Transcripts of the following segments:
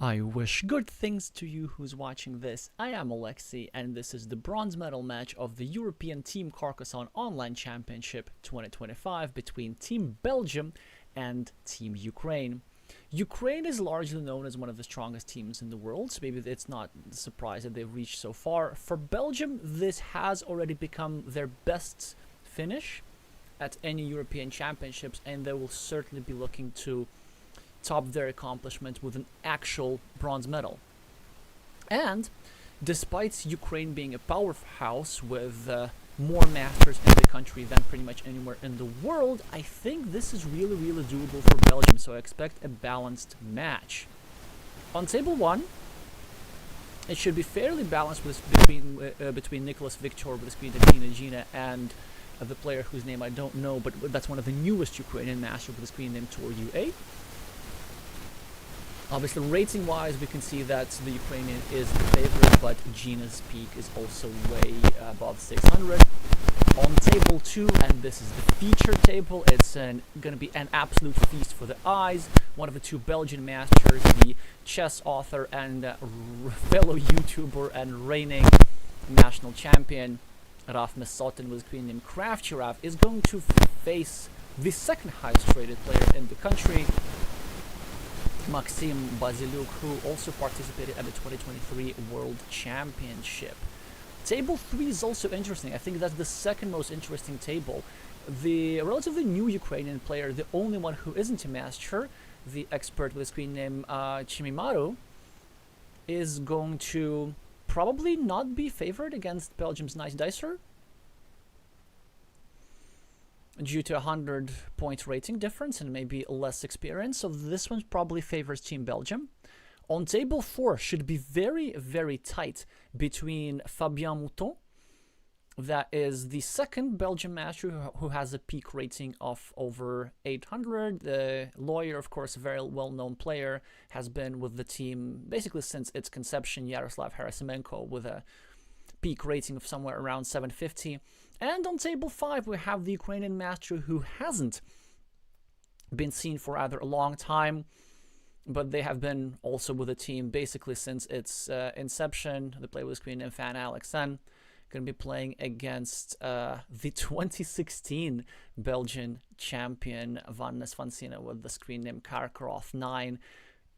I wish good things to you who's watching this. I am Alexey, and this is the bronze medal match of the European Team Carcassonne Online Championship 2025 between Team Belgium and Team Ukraine. Ukraine is largely known as one of the strongest teams in the world, so maybe it's not a surprise that they've reached so far. For Belgium, this has already become their best finish at any European Championships, and they will certainly be looking to top their accomplishment with an actual bronze medal. And despite Ukraine being a powerhouse with more masters in the country than pretty much anywhere in the world, I think this is really doable for Belgium, so I expect a balanced match. On table 1, it should be fairly balanced between Nicholas Victor with the screen of Gina and the player whose name I don't know, but that's one of the newest Ukrainian masters with the screen name Tor UA. Obviously, rating-wise, we can see that the Ukrainian is the favorite, but Gina's peak is also way above 600. On table 2, and this is the feature table, it's going to be an absolute feast for the eyes. One of the two Belgian masters, the chess author and fellow YouTuber and reigning national champion, Rasmus Sotten with a screen name Craft Giraffe, is going to face the second highest rated player in the country, Maxim Baziluk, who also participated at the 2023 World Championship. Table 3 is also interesting. I think that's the second most interesting table. The relatively new Ukrainian player, the only one who isn't a master, the expert with a screen name Chimimaru, is going to probably not be favored against Belgium's Nice Dicer due to a 100-point rating difference and maybe less experience, so this one probably favors Team Belgium. On table 4 should be very tight between Fabien Mouton, that is the second Belgian master who has a peak rating of over 800. The lawyer, of course, a very well-known player, has been with the team basically since its conception, Yaroslav Harasimenko, with a peak rating of somewhere around 750. And on table 5, we have the Ukrainian master who hasn't been seen for either a long time, but they have been also with the team basically since its inception. They play with screen name fan Alexey. Going to be playing against the 2016 Belgian champion Vannes Vansina with the screen name Carcassonne 9.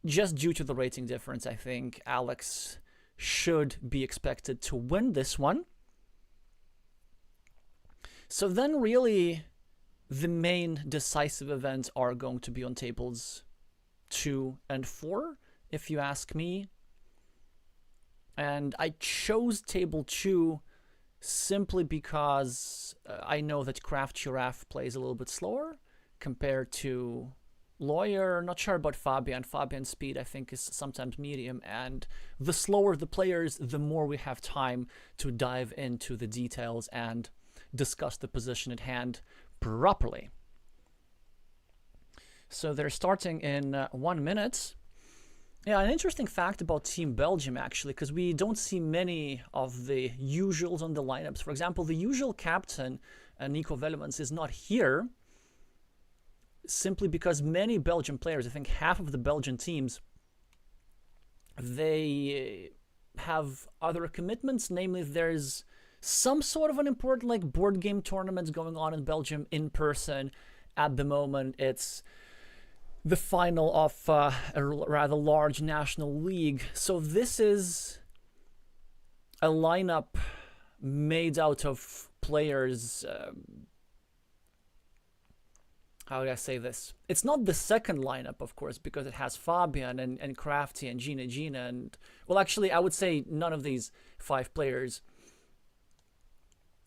Just due to the rating difference, I think Alex should be expected to win this one. So then really the main decisive events are going to be on tables 2 and 4, if you ask me. And I chose table 2 simply because I know that Craft Giraffe plays a little bit slower compared to Lawyer. Not sure about Fabian. Fabian's speed, I think, is sometimes medium, and the slower the players, the more we have time to dive into the details and discuss the position at hand properly. So they're starting in 1 minute. Yeah, an interesting fact about Team Belgium, actually, because we don't see many of the usuals on the lineups. For example, the usual captain, Nico Vellemans, is not here simply because many Belgian players, I think half of the Belgian teams, they have other commitments. Namely, there's some sort of an important like board game tournaments going on in Belgium in person at the moment. It's the final of a rather large national league. So this is a lineup made out of players. How do I say this? It's not the second lineup, of course, because it has Fabian and Crafty and Gina and, well, actually, I would say none of these 5 players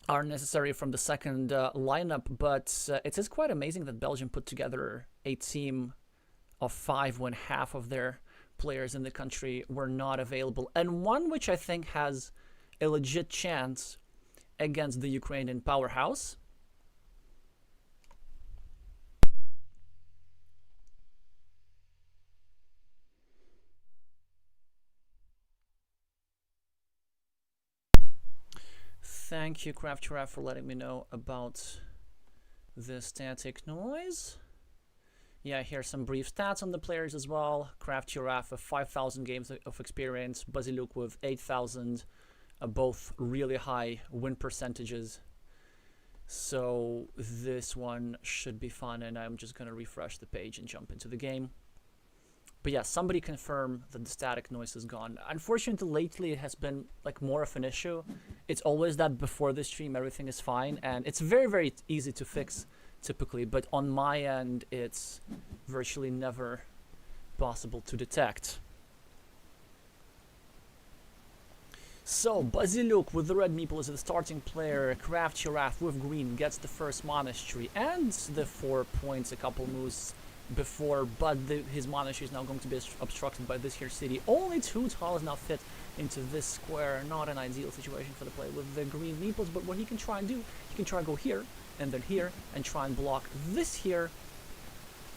are necessary from the second lineup, but it is quite amazing that Belgium put together a team of 5 when half of their players in the country were not available, and one which I think has a legit chance against the Ukrainian powerhouse. Thank you, Craft Giraffe, for letting me know about the static noise. Yeah, here's some brief stats on the players as well. Craft Giraffe with 5,000 games of experience, Baziluk with 8,000, both really high win percentages. So this one should be fun, and I'm just gonna refresh the page and jump into the game. But yeah, somebody confirm that the static noise is gone. Unfortunately, lately it has been like more of an issue. It's always that before the stream everything is fine, and it's very, very easy to fix typically, but on my end it's virtually never possible to detect. So Baziluk with the red meeple is the starting player. Craft Giraffe with green gets the first monastery and the 4 points, a couple moves before, but his monastery is now going to be obstructed by this here city. Only 2 tiles now fit into this square. Not an ideal situation for the play with the green meeples, but what he can try and do, he can try and go here and then here and try and block this here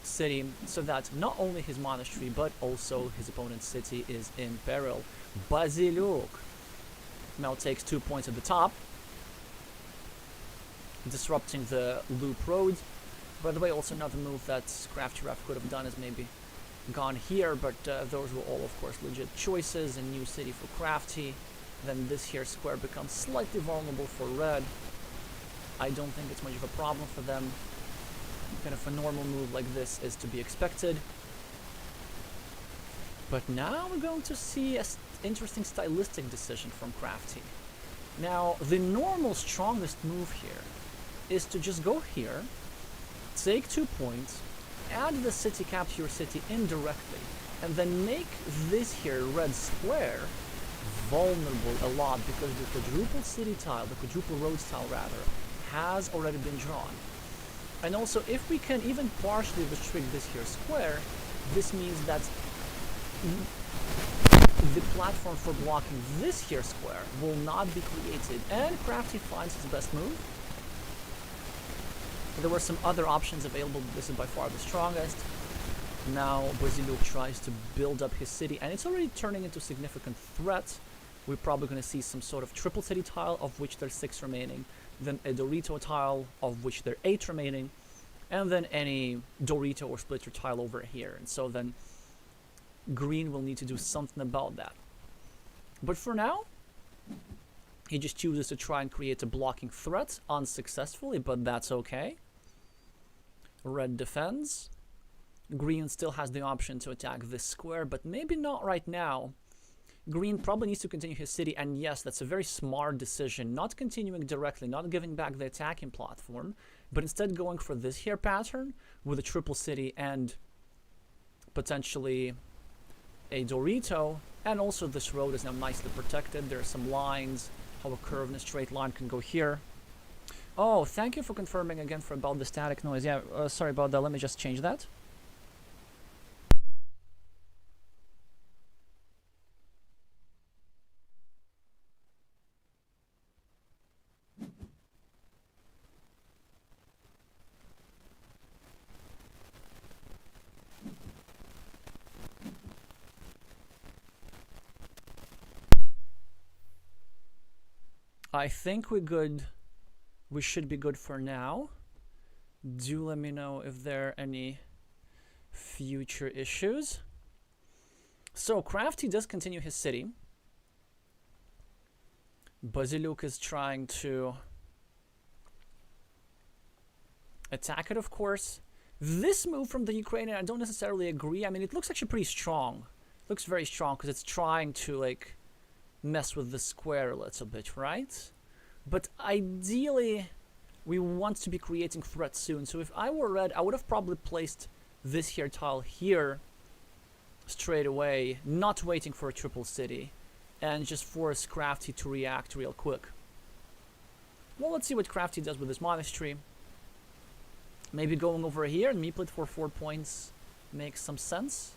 city, so that not only his monastery but also his opponent's city is in peril. Baziluk now takes 2 points at the top, disrupting the loop road. By the way, also another move that Craft Giraffe could have done is maybe gone here, but those were all of course legit choices. A new city for Crafty. Then this here square becomes slightly vulnerable for red. I don't think it's much of a problem for them. Kind of a normal move like this is to be expected. But now we're going to see an interesting stylistic decision from Crafty. Now, the normal strongest move here is to just go here, take 2 points, add the city cap to your city indirectly, and then make this here red square vulnerable a lot, because the quadruple city tile, the quadruple roads tile rather, has already been drawn. And also, if we can even partially restrict this here square, this means that the platform for blocking this here square will not be created, and Crafty finds his best move. There were some other options available, but this is by far the strongest. Now Baziluk tries to build up his city, and it's already turning into a significant threat. We're probably going to see some sort of triple city tile, of which there's 6 remaining, then a Dorito tile, of which there are 8 remaining, and then any Dorito or splitter tile over here. And so then green will need to do something about that. But for now, he just chooses to try and create a blocking threat unsuccessfully, but that's okay. Red defends. Green still has the option to attack this square, but maybe not right now. Green probably needs to continue his city, and yes, that's a very smart decision, not continuing directly, not giving back the attacking platform, but instead going for this here pattern with a triple city and potentially a Dorito. And also this road is now nicely protected. There are some lines, how a curve in a straight line can go here. Oh, thank you for confirming again about the static noise. Yeah, sorry about that. Let me just change that. I think we're good. We should be good for now. Do let me know if there are any future issues. So Crafty does continue his city. Baziluk is trying to attack it, of course. This move from the Ukrainian, I don't necessarily agree. I mean, it looks actually pretty strong. It looks very strong because it's trying to like mess with the square a little bit, right? But ideally, we want to be creating threats soon. So if I were red, I would have probably placed this here tile here straight away, not waiting for a triple city, and just force Crafty to react real quick. Well, let's see what Crafty does with this monastery. Maybe going over here and meeple it for 4 points makes some sense.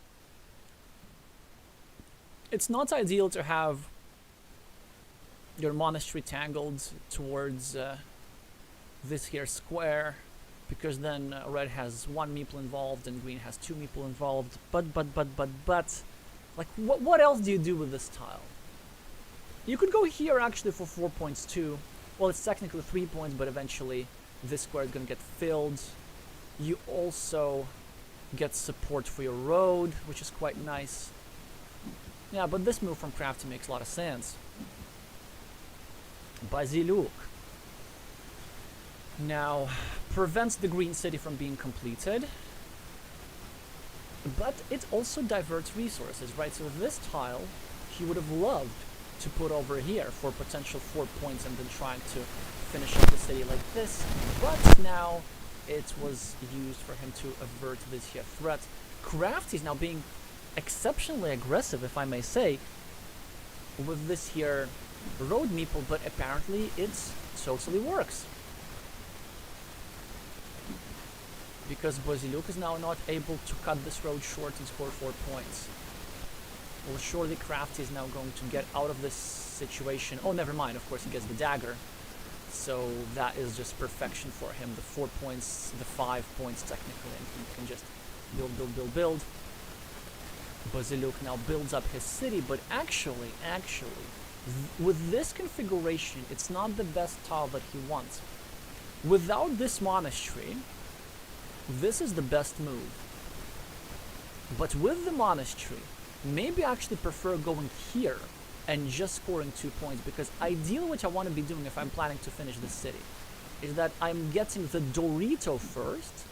It's not ideal to have your monastery tangled towards this here square, because then red has 1 meeple involved and green has 2 meeple involved. But like what else do you do with this tile? You could go here actually for 4 points too. Well, it's technically 3 points, but eventually this square is gonna get filled. You also Get support for your road, which is quite nice. Yeah, but this move from Crafty makes a lot of sense. Basiluk now prevents the green city from being completed, but it also diverts resources, right? So this tile he would have loved to put over here for potential 4 points and then trying to finish up the city like this, but now it was used for him to avert this here threat. Crafty is now being exceptionally aggressive, if I may say, with this here road meeple, but apparently it totally works. Because Basiluk is now not able to cut this road short and score 4 points. Well, surely Crafty is now going to get out of this situation. Oh, never mind, of course he gets the dagger. So that is just perfection for him. The 4 points, the 5 points technically, and he can just build. Basiluk now builds up his city, but actually, with this configuration, it's not the best tile that he wants. Without this monastery, this is the best move. But with the monastery, maybe I actually prefer going here and just scoring 2 points, because ideally what I want to be doing if I'm planning to finish this city is that I'm getting the Dorito first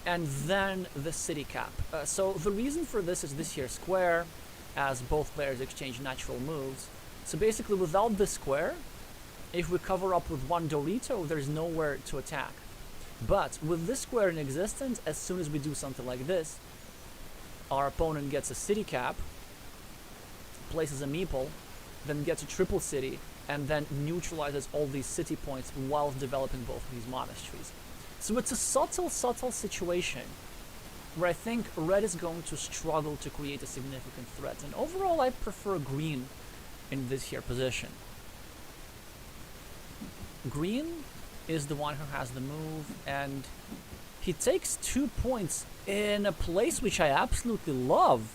and then the city cap. So the reason for this is this here square, as both players exchange natural moves. So basically without this square, if we cover up with one Dorito, there's nowhere to attack. But with this square in existence, as soon as we do something like this, our opponent gets a city cap, places a meeple, then gets a triple city, and then neutralizes all these city points while developing both of these monasteries. So it's a subtle situation where I think red is going to struggle to create a significant threat. And overall, I prefer green in this here position. Green is the one who has the move, and he takes 2 points in a place which I absolutely love.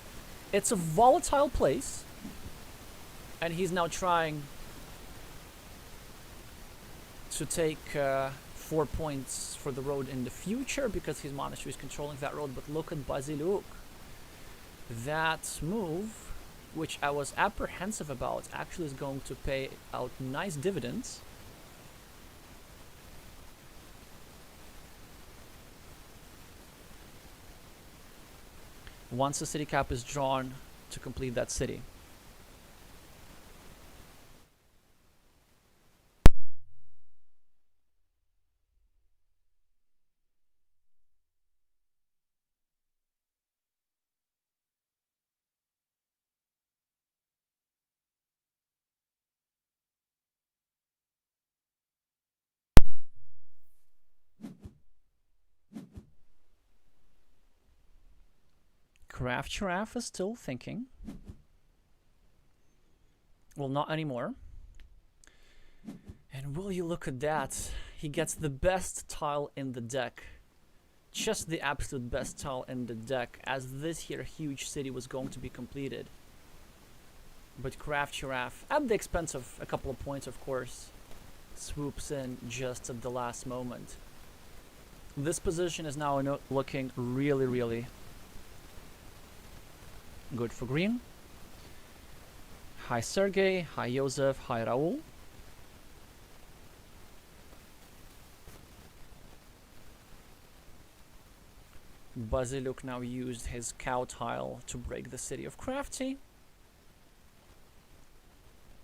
It's a volatile place, and he's now trying to take 4 points for the road in the future because his monastery is controlling that road. But look at Basiluk. That move, which I was apprehensive about, actually is going to pay out nice dividends. Once the city cap is drawn to complete that city. Craft Giraffe is still thinking. Well, not anymore. And will you look at that? He gets the best tile in the deck. Just the absolute best tile in the deck, as this here huge city was going to be completed. But Craft Giraffe, at the expense of a couple of points of course, swoops in just at the last moment. This position is now looking really good for green. Hi Sergey, hi Joseph, hi Raul. Basiluk now used his cow tile to break the city of Crafty.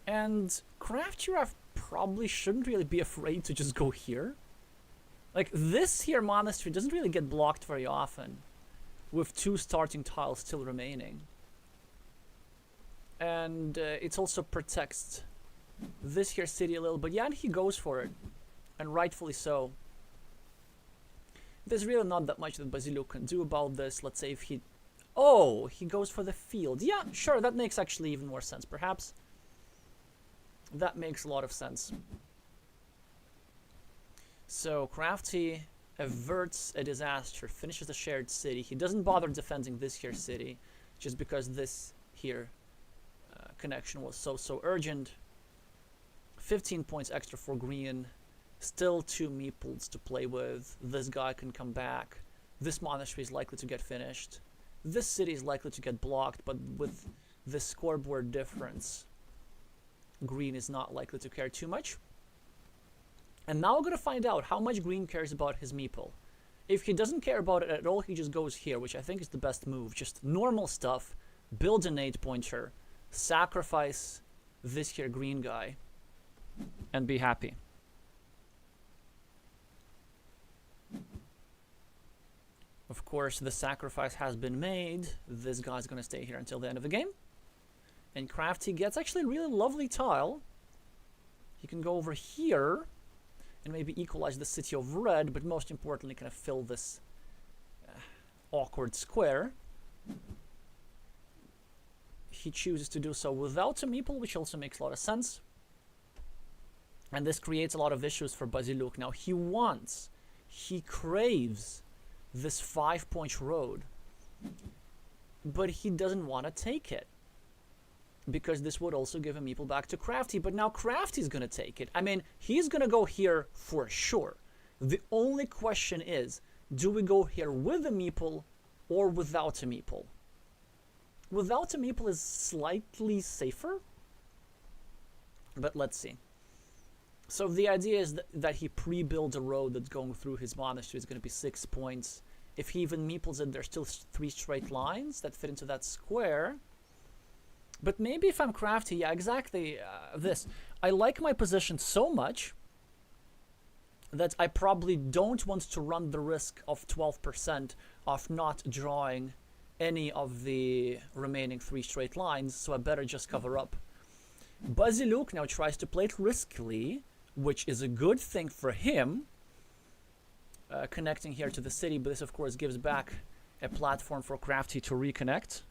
And Craft Giraffe probably shouldn't really be afraid to just go here. Like, this here monastery doesn't really get blocked very often, with 2 starting tiles still remaining. And it also protects this here city a little bit. Yeah, and he goes for it, and rightfully so. There's really not that much that Basiluk can do about this. Let's say if he... Oh, he goes for the field. Yeah, sure, that makes actually even more sense, perhaps. That makes a lot of sense. So, Crafty averts a disaster, finishes the shared city. He doesn't bother defending this here city, just because this here connection was so urgent. 15 points extra for green. Still 2 meeples to play with. This guy can come back. This monastery is likely to get finished. This city is likely to get blocked, but with the scoreboard difference, green is not likely to care too much. And now we're going to find out how much green cares about his meeple. If he doesn't care about it at all, he just goes here, which I think is the best move. Just normal stuff. Build an 8-pointer. Sacrifice this here green guy. And be happy. Of course, the sacrifice has been made. This guy's going to stay here until the end of the game. And Crafty gets actually a really lovely tile. He can go over here and maybe equalize the city of red, but most importantly, kind of fill this awkward square. He chooses to do so without a meeple, which also makes a lot of sense. And this creates a lot of issues for Baziluk. Now, he craves this 5-point road, but he doesn't want to take it because this would also give a meeple back to Crafty. But now Crafty's going to take it. I mean, he's going to go here for sure. The only question is, do we go here with a meeple or without a meeple? Without a meeple is slightly safer, but let's see. So the idea is that he pre-builds a road that's going through his monastery. It's going to be 6 points. If he even meeples it, there's still 3 straight lines that fit into that square. But maybe if I'm Crafty, yeah, exactly this. I like my position so much that I probably don't want to run the risk of 12% of not drawing any of the remaining 3 straight lines, so I better just cover up. Baziluk now tries to play it riskily, which is a good thing for him, connecting here to the city, but this of course gives back a platform for Crafty to reconnect.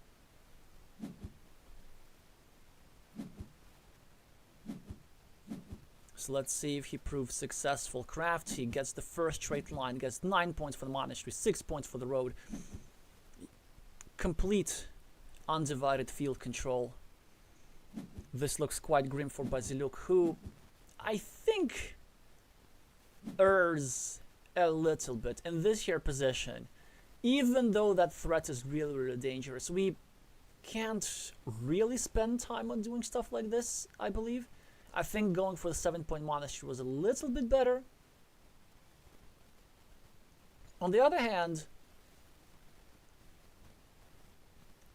So let's see if he proves successful. Crafty gets the first straight line, gets 9 points for the monastery, 6 points for the road. Complete undivided field control. This looks quite grim for Baziluk, who I think errs a little bit in this here position. Even though that threat is really, really dangerous, we can't really spend time on doing stuff like this, I believe. I think going for the 7-point monastery was a little bit better. On the other hand,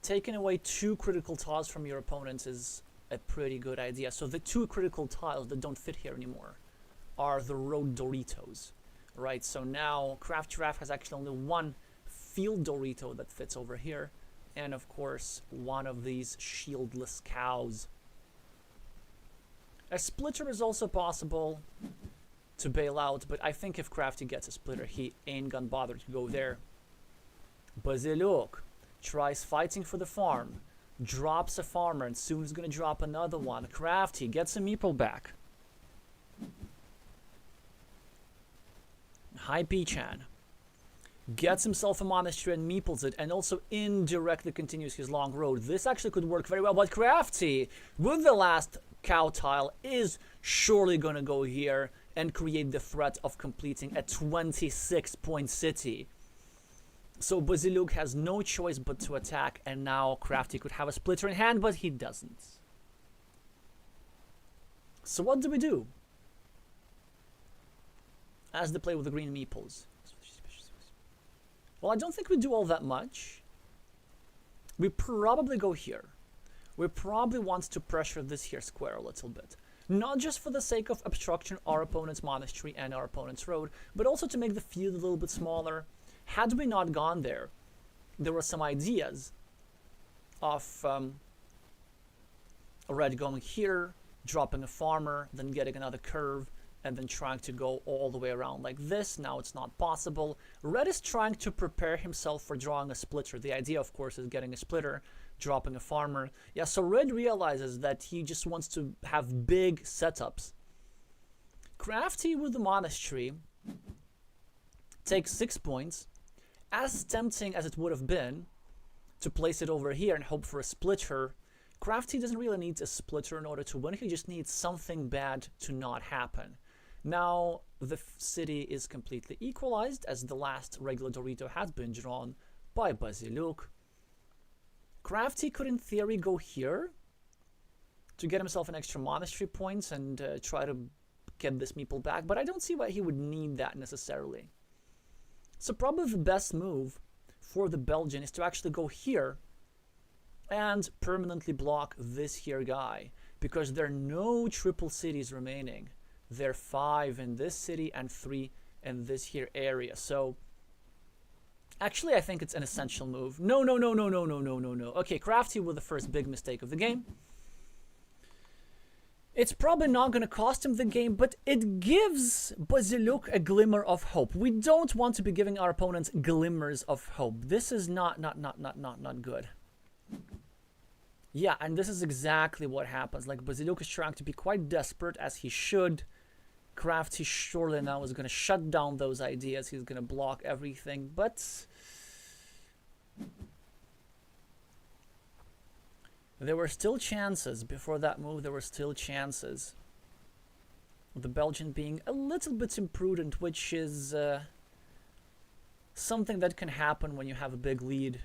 taking away 2 critical tiles from your opponents is a pretty good idea. So the 2 critical tiles that don't fit here anymore are the road Doritos, right? So now Craft Giraffe has actually only 1 field Dorito that fits over here, and of course one of these shieldless cows. A splitter is also possible to bail out, but I think if Crafty gets a splitter, he ain't gonna bother to go there. Baziluk tries fighting for the farm, drops a farmer, and soon is gonna drop another one. Crafty gets a meeple back. Hi Pichan gets himself a monastery and meeples it, and also indirectly continues his long road. This actually could work very well, but Crafty, with the last cow tile, is surely gonna go here and create the threat of completing a 26-point city. So Baziluk has no choice but to attack, and now Crafty could have a splitter in hand, but he doesn't. So what do we do as they play with the green meeples? Well, I don't think we do all that much. We probably go here. We probably want to pressure this here square a little bit. Not just for the sake of obstruction our opponent's monastery and our opponent's road, but also to make the field a little bit smaller. Had we not gone there, there were some ideas of Red going here, dropping a farmer, then getting another curve, and then trying to go all the way around like this. Now it's not possible. Red is trying to prepare himself for drawing a splitter. The idea, of course, is getting a splitter, dropping a farmer. Yeah, so Red realizes that he just wants to have big setups. Crafty with the monastery takes 6 points. As tempting as it would have been to place it over here and hope for a splitter, Crafty doesn't really need a splitter in order to win. He just needs something bad to not happen. Now the city is completely equalized as the last regular Dorito has been drawn by Basiluk. Crafty could in theory go here to get himself an extra monastery points and try to get this meeple back, but I don't see why he would need that necessarily. So probably the best move for the Belgian is to actually go here and permanently block this here guy, because there are no triple cities remaining. There are 5 in this city and 3 in this here area. So actually I think it's an essential move. No. Okay, Crafty with the first big mistake of the game. It's probably not going to cost him the game, but it gives Basiluk a glimmer of hope. We don't want to be giving our opponents glimmers of hope. This is not good. Yeah, and this is exactly what happens. Like, Basiluk is trying to be quite desperate, as he should. Crafty surely now is going to shut down those ideas. He's going to block everything, but there were still chances. Before that move, there were still chances. The Belgian being a little bit imprudent, which is something that can happen when you have a big lead.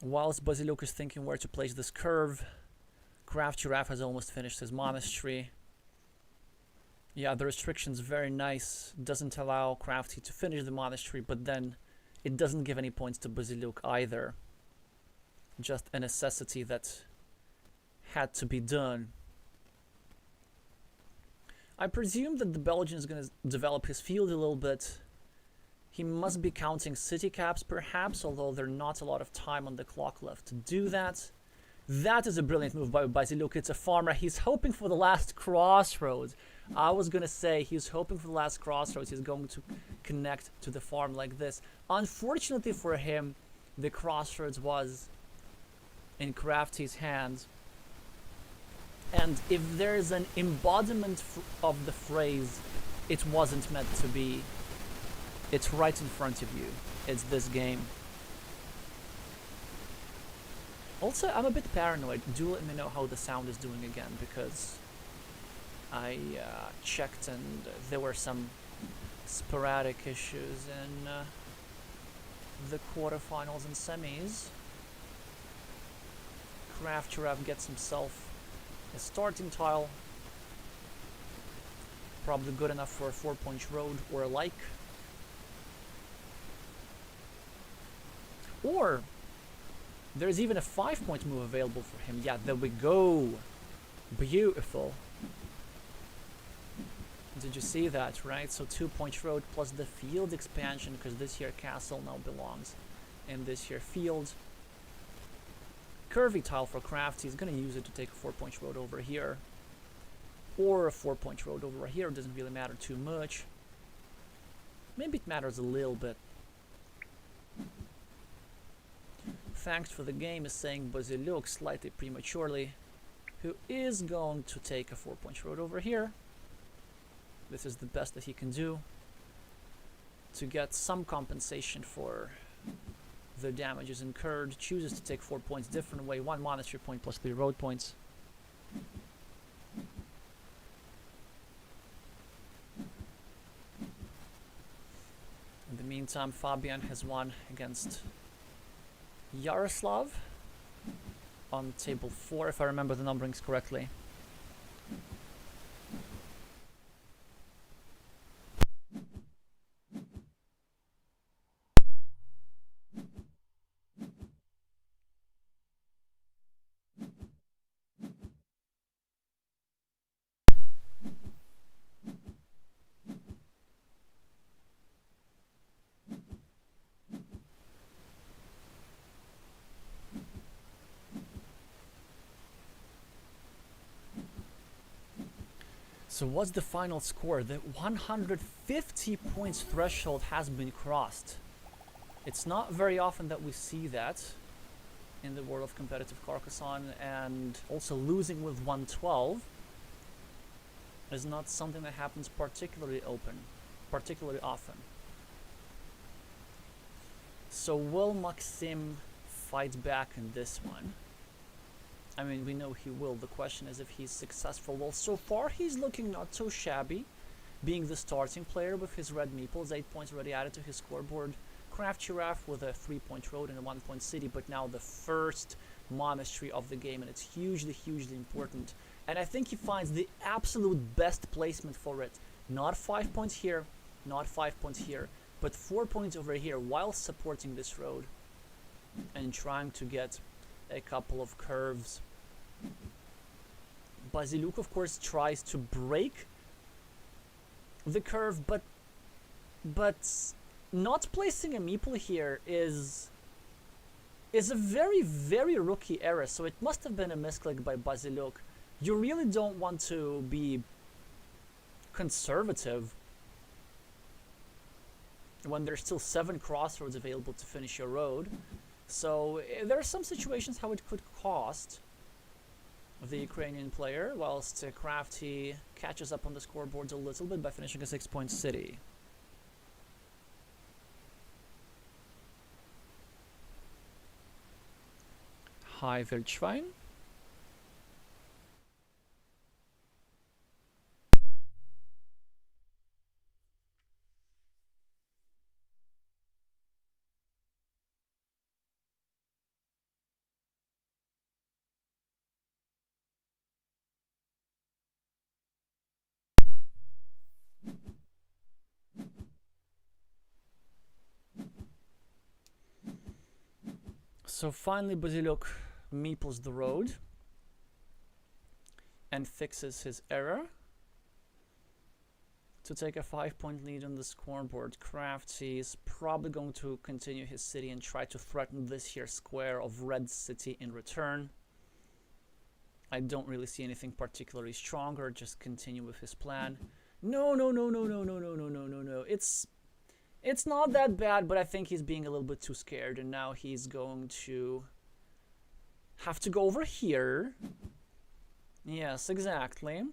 Whilst Basiluk is thinking where to place this curve, Craft Giraffe has almost finished his monastery. Yeah, the restriction's very nice. Doesn't allow Crafty to finish the monastery, but then it doesn't give any points to Basiluk either. Just a necessity that had to be done. I presume that the Belgian is going to develop his field a little bit. He must be counting city caps, perhaps, although there's not a lot of time on the clock left to do that. That is a brilliant move by Basiluk. It's a farmer. He's hoping for the last crossroads. I was going to say he's hoping for the last crossroads. He's going to connect to the farm like this. Unfortunately for him, the crossroads was in Crafty's hands. And if there's an embodiment of the phrase, it wasn't meant to be, it's right in front of you. It's this game. Also, I'm a bit paranoid. Do let me know how the sound is doing again, because I checked and there were some sporadic issues in the quarterfinals and semis. Craft Giraffe gets himself a starting tile. Probably good enough for a 4-point road or a like. Or there's even a 5-point move available for him. Yeah, there we go. Beautiful. Did you see that, right? So 2-point road plus the field expansion, because this here castle now belongs in this here field. Curvy tile for Crafty. He's going to use it to take a 4-point road over here. Or a 4-point road over here. It doesn't really matter too much. Maybe it matters a little bit. Thanks for the game is saying Basiluk slightly prematurely, who is going to take a 4-point road over here. This is the best that he can do to get some compensation for the damages incurred. Chooses to take 4 points different way, 1 monastery point plus 3 road points. In the meantime, Fabian has won against Yaroslav on table 4, if I remember the numberings correctly. So what's the final score? The 150 points threshold has been crossed. It's not very often that we see that in the world of competitive Carcassonne, and also losing with 112 is not something that happens particularly often. So will Maxim fight back in this one? I mean, we know he will. The question is if he's successful. Well, so far he's looking not so shabby, being the starting player with his red meeples, 8 points already added to his scoreboard. Craft Giraffe with a 3-point road and a 1-point city, but now the first monastery of the game, and it's hugely, hugely important. And I think he finds the absolute best placement for it. Not 5 points here, not 5 points here, but 4 points over here while supporting this road and trying to get a couple of curves. Basiluk, of course, tries to break the curve, but not placing a meeple here is a very, very rookie error, so it must have been a misclick by Basiluk. You really don't want to be conservative when there's still 7 crossroads available to finish your road. So there are some situations how it could cost the Ukrainian player, whilst Crafty catches up on the scoreboards a little bit by finishing a 6-point city. Hi, Wildschwein. So finally Basiluk meeples the road and fixes his error to take a 5-point lead on the scoreboard. Crafty is probably going to continue his city and try to threaten this here square of red city in return. I don't really see anything particularly stronger, just continue with his plan. No. It's not that bad, but I think he's being a little bit too scared, and now he's going to have to go over here. Yes, exactly.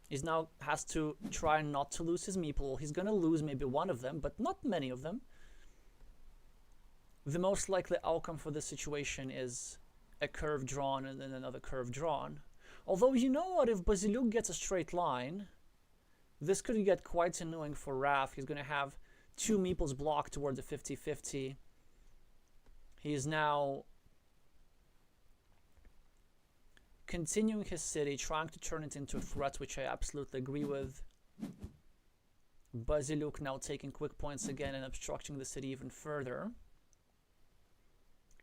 He's now has to try not to lose his meeple. He's gonna lose maybe one of them, but not many of them. The most likely outcome for this situation is a curve drawn and then another curve drawn. Although, you know what, if Basiluk gets a straight line, this could get quite annoying for Raf. He's going to have 2 meeples blocked toward the 50-50. He is now continuing his city, trying to turn it into a threat, which I absolutely agree with. Basiluk now taking quick points again and obstructing the city even further.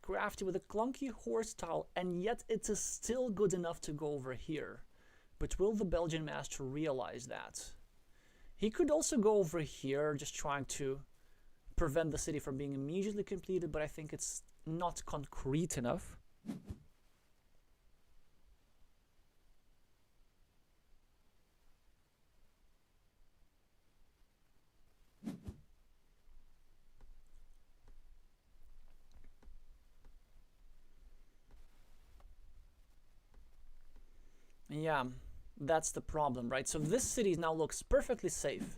Crafty with a clunky horse tile, and yet it is still good enough to go over here. But will the Belgian master realize that? He could also go over here, just trying to prevent the city from being immediately completed, but I think it's not concrete enough. Yeah, that's the problem, right? So this city now looks perfectly safe.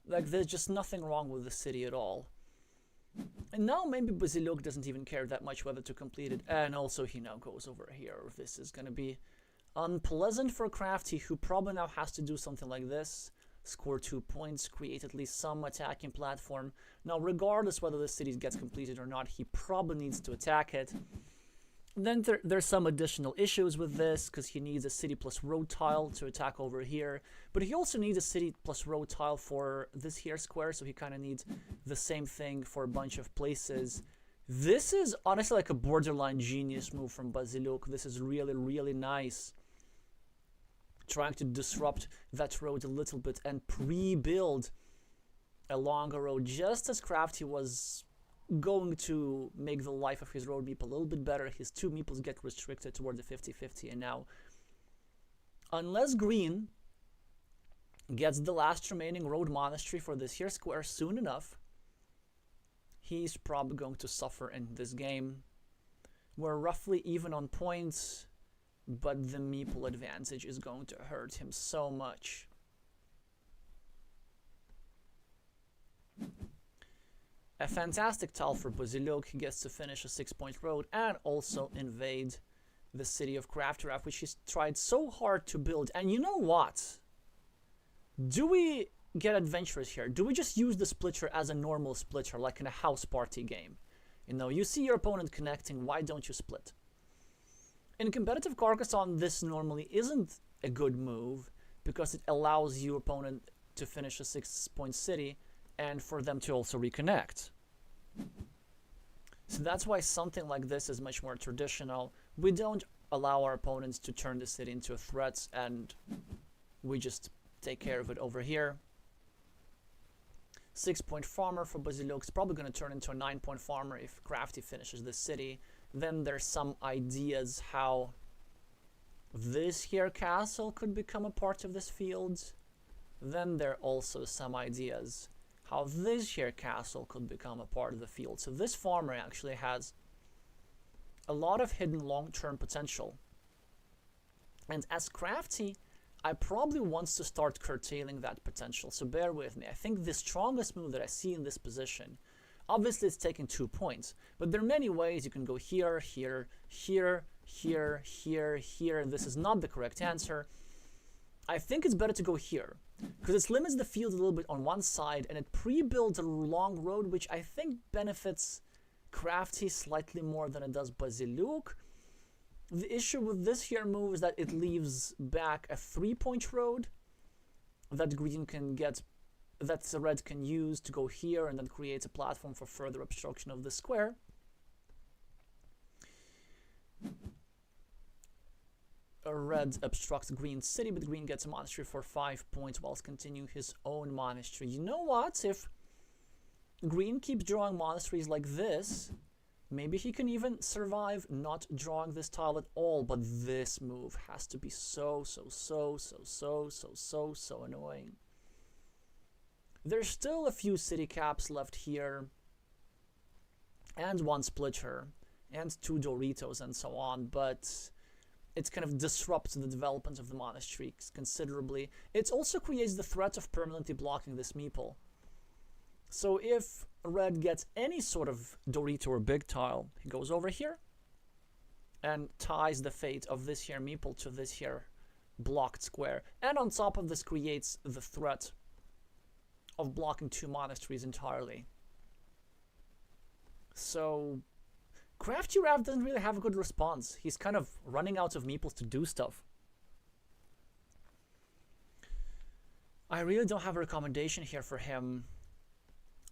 Like, there's just nothing wrong with the city at all. And now maybe Basiluk doesn't even care that much whether to complete it. And also he now goes over here. This is going to be unpleasant for Crafty, who probably now has to do something like this. Score 2 points, create at least some attacking platform. Now, regardless whether the city gets completed or not, he probably needs to attack it. Then there's some additional issues with this, because he needs a city plus road tile to attack over here. But he also needs a city plus road tile for this here square, so he kind of needs the same thing for a bunch of places. This is honestly like a borderline genius move from Basiluk. This is really, really nice. Trying to disrupt that road a little bit and pre-build a longer road, just as Crafty was going to make the life of his road meeple a little bit better. His 2 meeples get restricted toward the 50-50, and now, unless Green gets the last remaining road monastery for this here square soon enough, he's probably going to suffer in this game. We're roughly even on points. but the meeple advantage is going to hurt him so much. A fantastic tile for Baziluk. He gets to finish a 6-point road and also invade the city of Krafteraf, which he's tried so hard to build. And you know what? Do we get adventurous here? Do we just use the splitter as a normal splitter, like in a house party game? You know, you see your opponent connecting, why don't you split? In competitive Carcassonne, this normally isn't a good move because it allows your opponent to finish a 6-point city and for them to also reconnect. So that's why something like this is much more traditional. We don't allow our opponents to turn the city into a threat, and we just take care of it over here. 6-point farmer for Baziluk is probably going to turn into a 9-point farmer if Crafty finishes this city. Then there's some ideas how this here castle could become a part of this field. Then there are also some ideas how this here castle could become a part of the field. So this farmer actually has a lot of hidden long-term potential. And as Crafty, I probably wants to start curtailing that potential, so bear with me. I think the strongest move that I see in this position, obviously it's taking 2 points, but there are many ways you can go here, here, here, here, here, here, and this is not the correct answer. I think it's better to go here, because it limits the field a little bit on one side, and it pre-builds a long road, which I think benefits Crafty slightly more than it does Baziluk. The issue with this here move is that it leaves back a 3-point road that green can get, that red can use to go here, and then creates a platform for further obstruction of the square. A red obstructs green city, but green gets a monastery for 5 points whilst continuing his own monastery. You know what? If green keeps drawing monasteries like this, maybe he can even survive not drawing this tile at all, but this move has to be so annoying. There's still a few city caps left here, and 1 splitter, and 2 Doritos and so on, but it kind of disrupts the development of the monasteries considerably. It also creates the threat of permanently blocking this meeple. So if red gets any sort of Dorito or big tile, he goes over here and ties the fate of this here meeple to this here blocked square. And on top of this creates the threat of blocking 2 monasteries entirely. So Crafty Rav doesn't really have a good response. He's kind of running out of meeples to do stuff. I really don't have a recommendation here for him.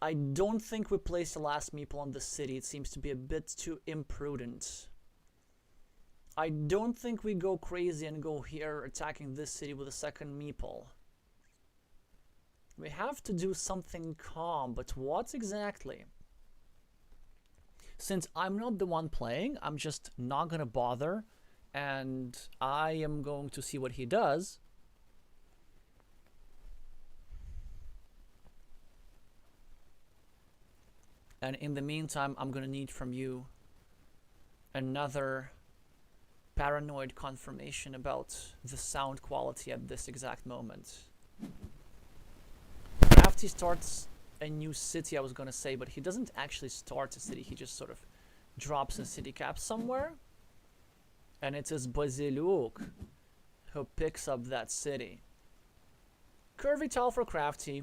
I don't think we place the last meeple on the city. It seems to be a bit too imprudent. I don't think we go crazy and go here attacking this city with a second meeple. We have to do something calm, but what exactly? Since I'm not the one playing, I'm just not gonna bother, and I am going to see what he does. And in the meantime, I'm gonna need from you another paranoid confirmation about the sound quality at this exact moment. Crafty starts a new city, I was gonna say, but he doesn't actually start a city, he just sort of drops a city cap somewhere. And it is Baziluk who picks up that city. Curvy tile for Crafty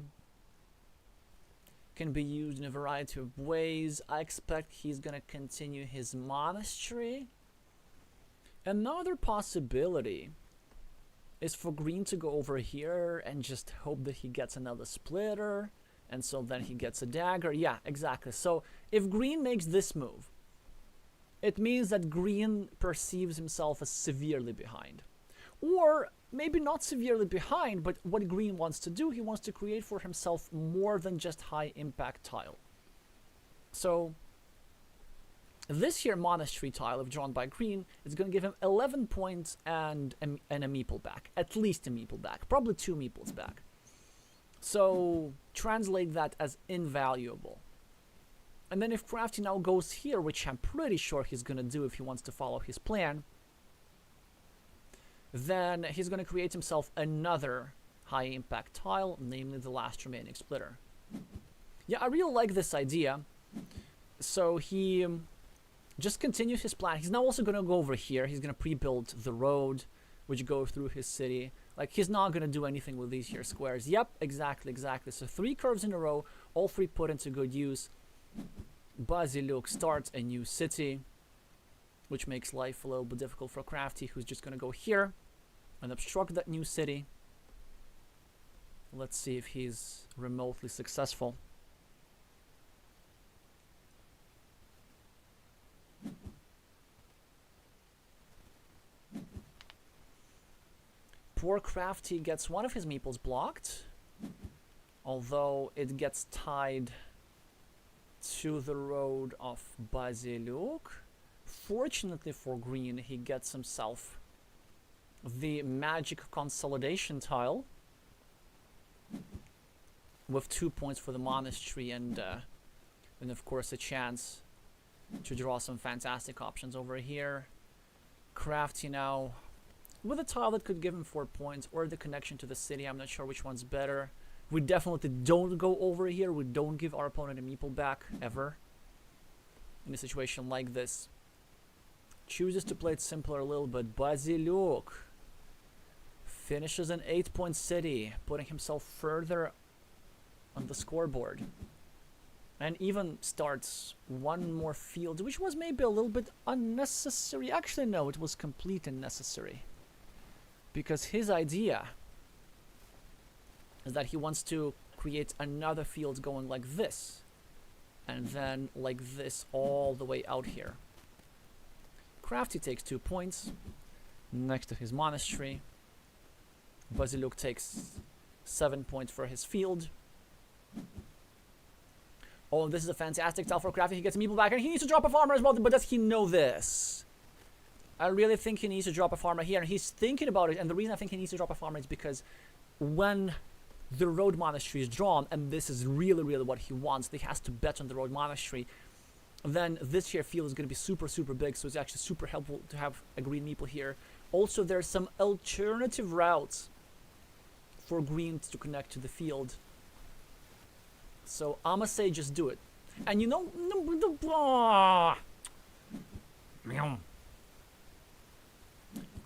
can be used in a variety of ways. I expect he's gonna continue his monastery. Another possibility is for green to go over here and just hope that he gets another splitter, and so then he gets a dagger. Yeah, exactly. So if green makes this move, it means that green perceives himself as severely behind. Or maybe not severely behind, but what green wants to do, he wants to create for himself more than just high impact tile. So this here monastery tile, if drawn by green, is going to give him 11 points and a meeple back. At least a meeple back. Probably 2 meeples back. So translate that as invaluable. And then if Crafty now goes here, which I'm pretty sure he's going to do if he wants to follow his plan, then he's going to create himself another high impact tile, namely the last remaining splitter. Yeah, I really like this idea. So he just continues his plan. He's now also going to go over here. He's going to pre-build the road, which goes through his city. Like, he's not going to do anything with these here squares. Yep, exactly. So 3 curves in a row, all 3 put into good use. Basiluk starts a new city, which makes life a little bit difficult for Crafty, who's just going to go here and obstruct that new city. Let's see if he's remotely successful. Poor Crafty gets one of his meeples blocked, although it gets tied to the road of Basiluk. Fortunately for green, he gets himself the magic consolidation tile with 2 points for the monastery and of course a chance to draw some fantastic options over here. Crafty now with a tile that could give him 4 points, or the connection to the city. I'm not sure which one's better. We definitely don't go over here. We don't give our opponent a meeple back, ever. In a situation like this. Chooses to play it simpler a little bit. Basiluk finishes an 8-point city, putting himself further on the scoreboard. And even starts one more field, which was maybe a little bit unnecessary. Actually, no, it was completely necessary. Because his idea is that he wants to create another field going like this. And then like this all the way out here. Crafty takes 2 points next to his monastery. Basiluk takes 7 points for his field. Oh, this is a fantastic tile for Crafty. He gets a meeple back, and he needs to drop a farmer as well, but does he know this? I really think he needs to drop a farmer here, and he's thinking about it, and the reason I think he needs to drop a farmer is because when the road monastery is drawn, and this is really what he wants, he has to bet on the road monastery, then this here field is going to be super big, so it's actually super helpful to have a green meeple here. Also, there's some alternative routes for green to connect to the field. So I'ma say just do it. And you know,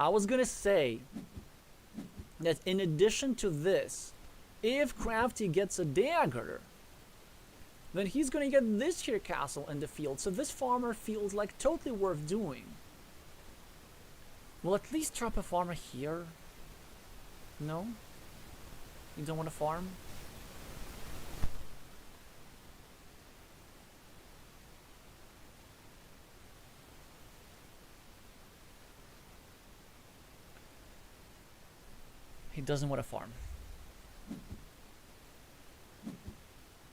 I was gonna say that in addition to this, if Crafty gets a dagger, then he's gonna get this here castle in the field. So this farmer feels like totally worth doing. Well, at least drop a farmer here. No? You don't want to farm? He doesn't want to farm.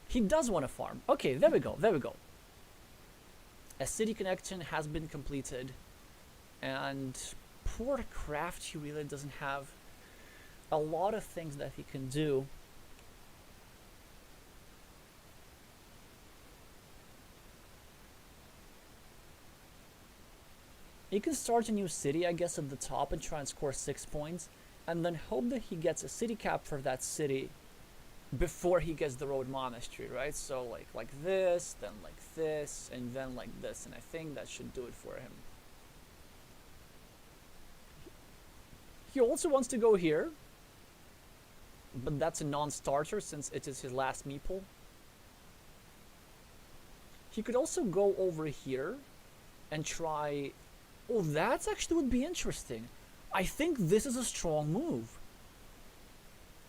He does want to farm. Okay, there we go. A city connection has been completed. And poor Crafty really doesn't have a lot of things that he can do. He can start a new city, I guess, at the top and try and score 6 points. And then hope that he gets a city cap for that city before he gets the road monastery, right? So like this, then like this, and then like this. And I think that should do it for him. He also wants to go here, but that's a non-starter since it is his last meeple. He could also go over here and try... Oh, that actually would be interesting. I think this is a strong move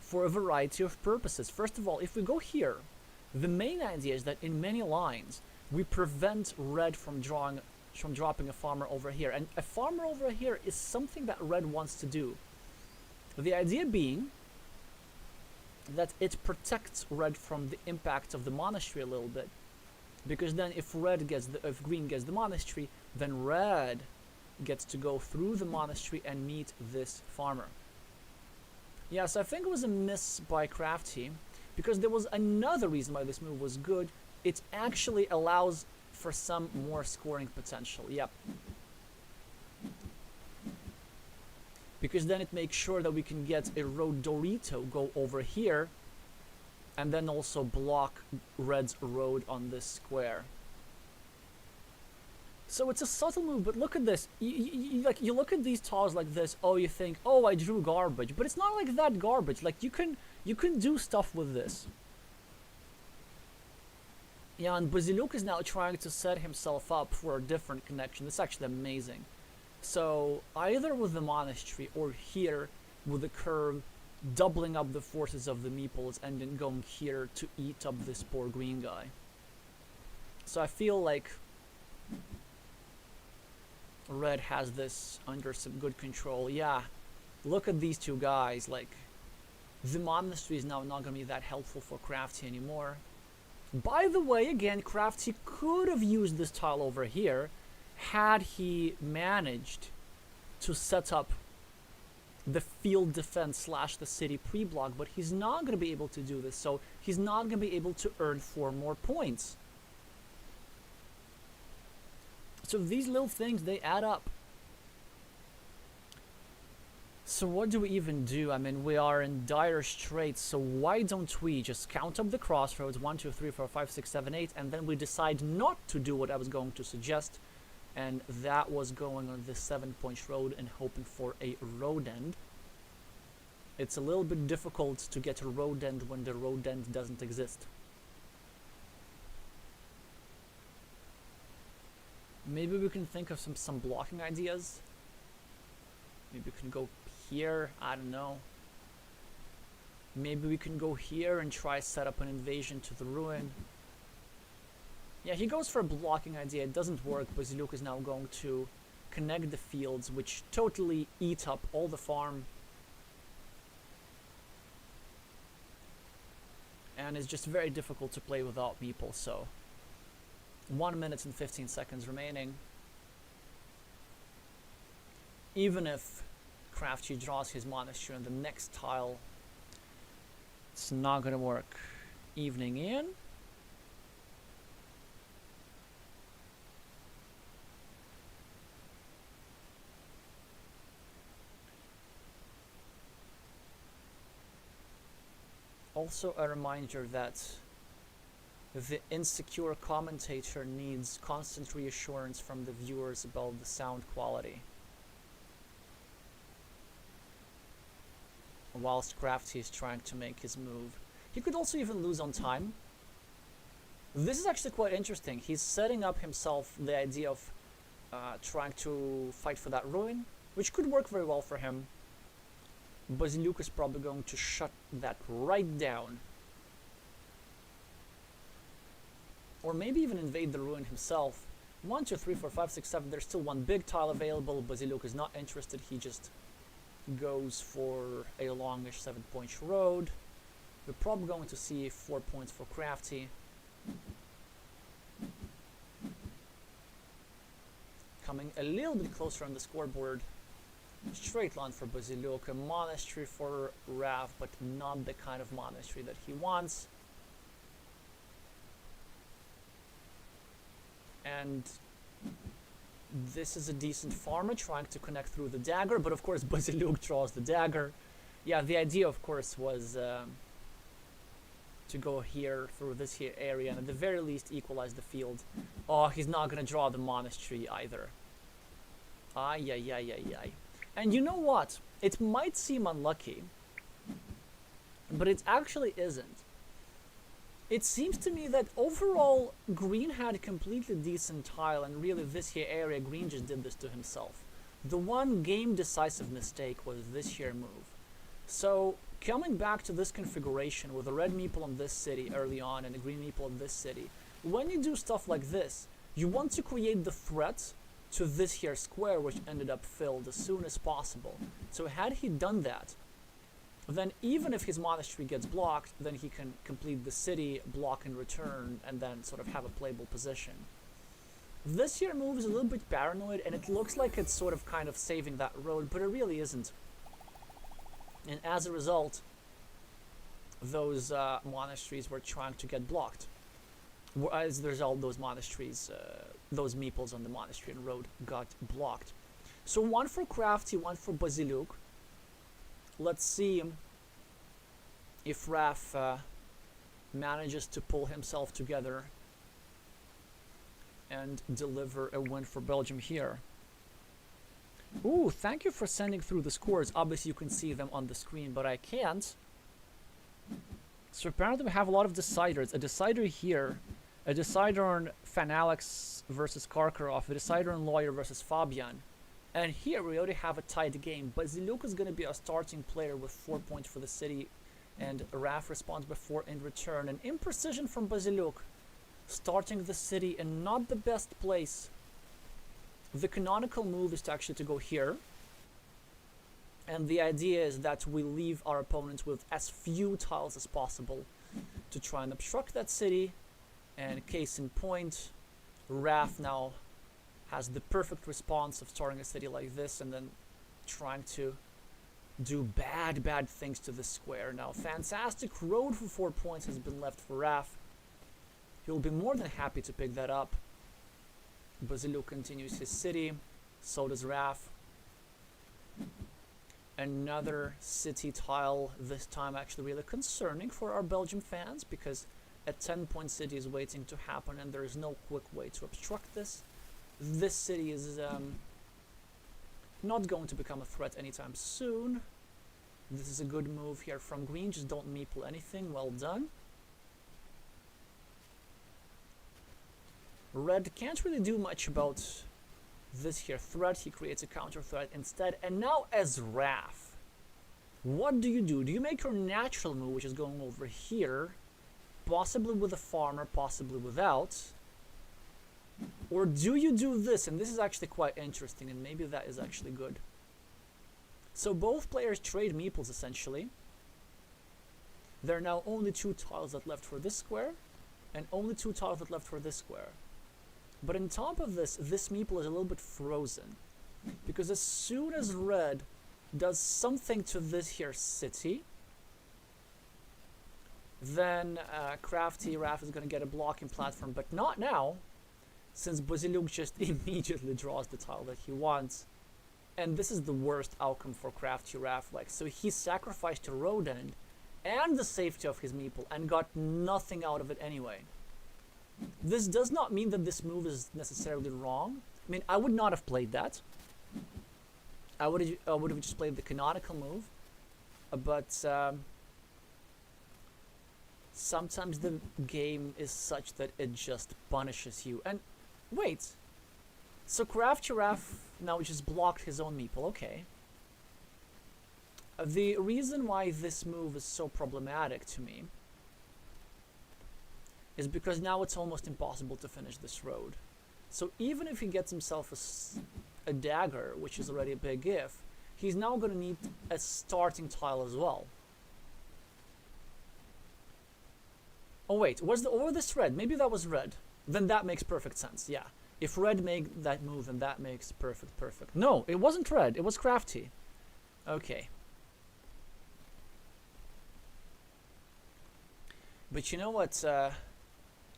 for a variety of purposes. First of all, if we go here, the main idea is that in many lines, we prevent red from dropping a farmer over here. And a farmer over here is something that red wants to do. The idea being that it protects red from the impact of the monastery a little bit. Because then if green gets the monastery, then red gets to go through the monastery and meet this farmer. Yes, I think it was a miss by Crafty, because there was another reason why this move was good. It actually allows for some more scoring potential. Yep. because then it makes sure that we can get a road Dorito go over here and then also block red's road on this square. So it's a subtle move, but look at this. You look at these tiles like this. Oh, you think, oh, I drew garbage, but it's not like that garbage. Like you can do stuff with this. Yeah, and Baziluk is now trying to set himself up for a different connection. It's actually amazing. So either with the monastery or here with the curve, doubling up the forces of the meeples and then going here to eat up this poor green guy. So I feel like red has this under some good control. Yeah, look at these two guys. Like, the monastery is now not going to be that helpful for Crafty anymore. By the way, again, Crafty could have used this tile over here had he managed to set up the field defense slash the city pre-block, but he's not going to be able to do this, so he's not going to be able to earn 4 more points. So these little things, they add up. So what do we even do? I mean, we are in dire straits, so why don't we just count up the crossroads, 1, 2, 3, 4, 5, 6, 7, 8, and then we decide not to do what I was going to suggest, and that was going on this 7-point road and hoping for a road end. It's a little bit difficult to get a road end when the road end doesn't exist. Maybe we can think of some blocking ideas. Maybe we can go here, I don't know. Maybe we can go here and try set up an invasion to the ruin. Yeah, he goes for a blocking idea. It doesn't work. Baziluk is now going to connect the fields, which totally eat up all the farm. And it's just very difficult to play without people, so 1 minute and 15 seconds remaining. Even if Crafty draws his monastery on the next tile, it's not gonna work. Evening in. Also a reminder that the insecure commentator needs constant reassurance from the viewers about the sound quality. Whilst Crafty is trying to make his move. He could also even lose on time. This is actually quite interesting. He's setting up himself the idea of trying to fight for that ruin, which could work very well for him. Baziluk is probably going to shut that right down. Or maybe even invade the ruin himself. 1, 2, 3, 4, 5, 6, 7. There's still one big tile available. Baziluk is not interested. He just goes for a longish 7-point road. We're probably going to see 4 points for Crafty. Coming a little bit closer on the scoreboard. Straight line for Baziluk, a monastery for Rav, but not the kind of monastery that he wants. And this is a decent farmer trying to connect through the dagger, but of course Baziluk draws the dagger. Yeah, the idea of course was to go here through this here area and at the very least equalize the field. Oh, he's not gonna draw the monastery either. Ay, ay, ay, ay, ay. And you know what? It might seem unlucky, but it actually isn't. It seems to me that overall, green had a completely decent tile, and really this here area, green just did this to himself. The one game decisive mistake was this here move. So, coming back to this configuration with a red meeple on this city early on and a green meeple on this city, when you do stuff like this, you want to create the threat to this here square, which ended up filled as soon as possible. So had he done that, then even if his monastery gets blocked, then he can complete the city, block in return, and then sort of have a playable position. This here move is a little bit paranoid, and it looks like it's sort of kind of saving that road, but it really isn't. And as a result, those monasteries were trying to get blocked. As a result, those monasteries, those meeples on the monastery and road got blocked. So 1 for Crafty, 1 for Baziluk. let's see if Raf manages to pull himself together and deliver a win for Belgium here. Ooh, thank you for sending through the scores. Obviously you can see them on the screen, but I can't. So apparently we have a lot of deciders. A decider here, a decider on Fan Alex versus Karkarov, a decider on Lawyer versus Fabian. And here we already have a tied game. Baziluk is going to be a starting player with 4 points for the city, and Raf responds before in return. An imprecision from Baziluk, starting the city in not the best place. The canonical move is to actually to go here, and the idea is that we leave our opponents with as few tiles as possible to try and obstruct that city. And case in point, Raf now has the perfect response of starting a city like this and then trying to do bad things to this square. Now, fantastic road for 4 points has been left for Raf. He'll be more than happy to pick that up. Baziluk continues his city, so does Raf. Another city tile, this time actually really concerning for our Belgian fans, because a 10-point city is waiting to happen and there is no quick way to obstruct this. This city is not going to become a threat anytime soon. This is a good move here from Green, just don't meeple anything, well done. Red can't really do much about this here threat. He creates a counter threat instead. And now as Raf, what do? Do you make your natural move, which is going over here, possibly with a farmer, possibly without? Or do you do this? And this is actually quite interesting, and maybe that is actually good. So both players trade meeples essentially. There are now only 2 tiles that left for this square, and only 2 tiles that left for this square. But on top of this, this meeple is a little bit frozen, because as soon as red does something to this here city, then Crafty Raf is going to get a blocking platform, but not now, since Baziluk just immediately draws the tile that he wants. And this is the worst outcome for Crafty Raf. Like, so he sacrificed a road end and the safety of his meeple and got nothing out of it anyway. This does not mean that this move is necessarily wrong. I mean, I would not have played that. I would have just played the canonical move. But sometimes the game is such that it just punishes you. And wait, so Crafty Raf now just blocked his own meeple. Okay. The reason why this move is so problematic to me is because now it's almost impossible to finish this road. So even if he gets himself a dagger, which is already a big if, he's now going to need a starting tile as well. Oh wait, was this red? Maybe that was red. Then that makes perfect sense, yeah. If red made that move, then that makes perfect. No, it wasn't red, it was Crafty. Okay. But you know what,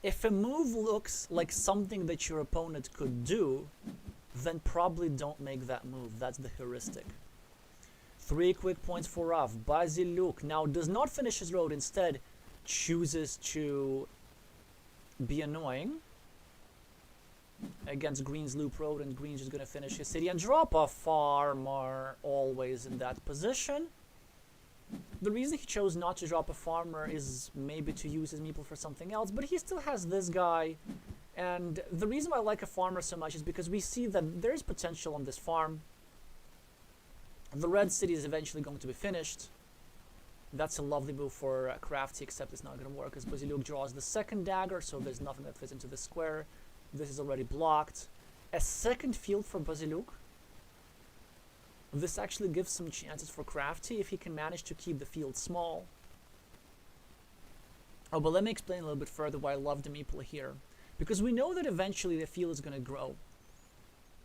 if a move looks like something that your opponent could do, then probably don't make that move. That's the heuristic. 3 quick points for Raf. Baziluk now does not finish his road, instead chooses to be annoying against Green's loop road, and Green's just going to finish his city and drop a farmer, always in that position. The reason he chose not to drop a farmer is maybe to use his meeple for something else, but he still has this guy. And the reason why I like a farmer so much is because we see that there's potential on this farm. The red city is eventually going to be finished. That's a lovely move for Crafty, except it's not going to work as Baziluk draws the second dagger, so there's nothing that fits into the square. This is already blocked. A second field for Baziluk. This actually gives some chances for Crafty if he can manage to keep the field small. Oh, but let me explain a little bit further why I love the meeple here. Because we know that eventually the field is going to grow.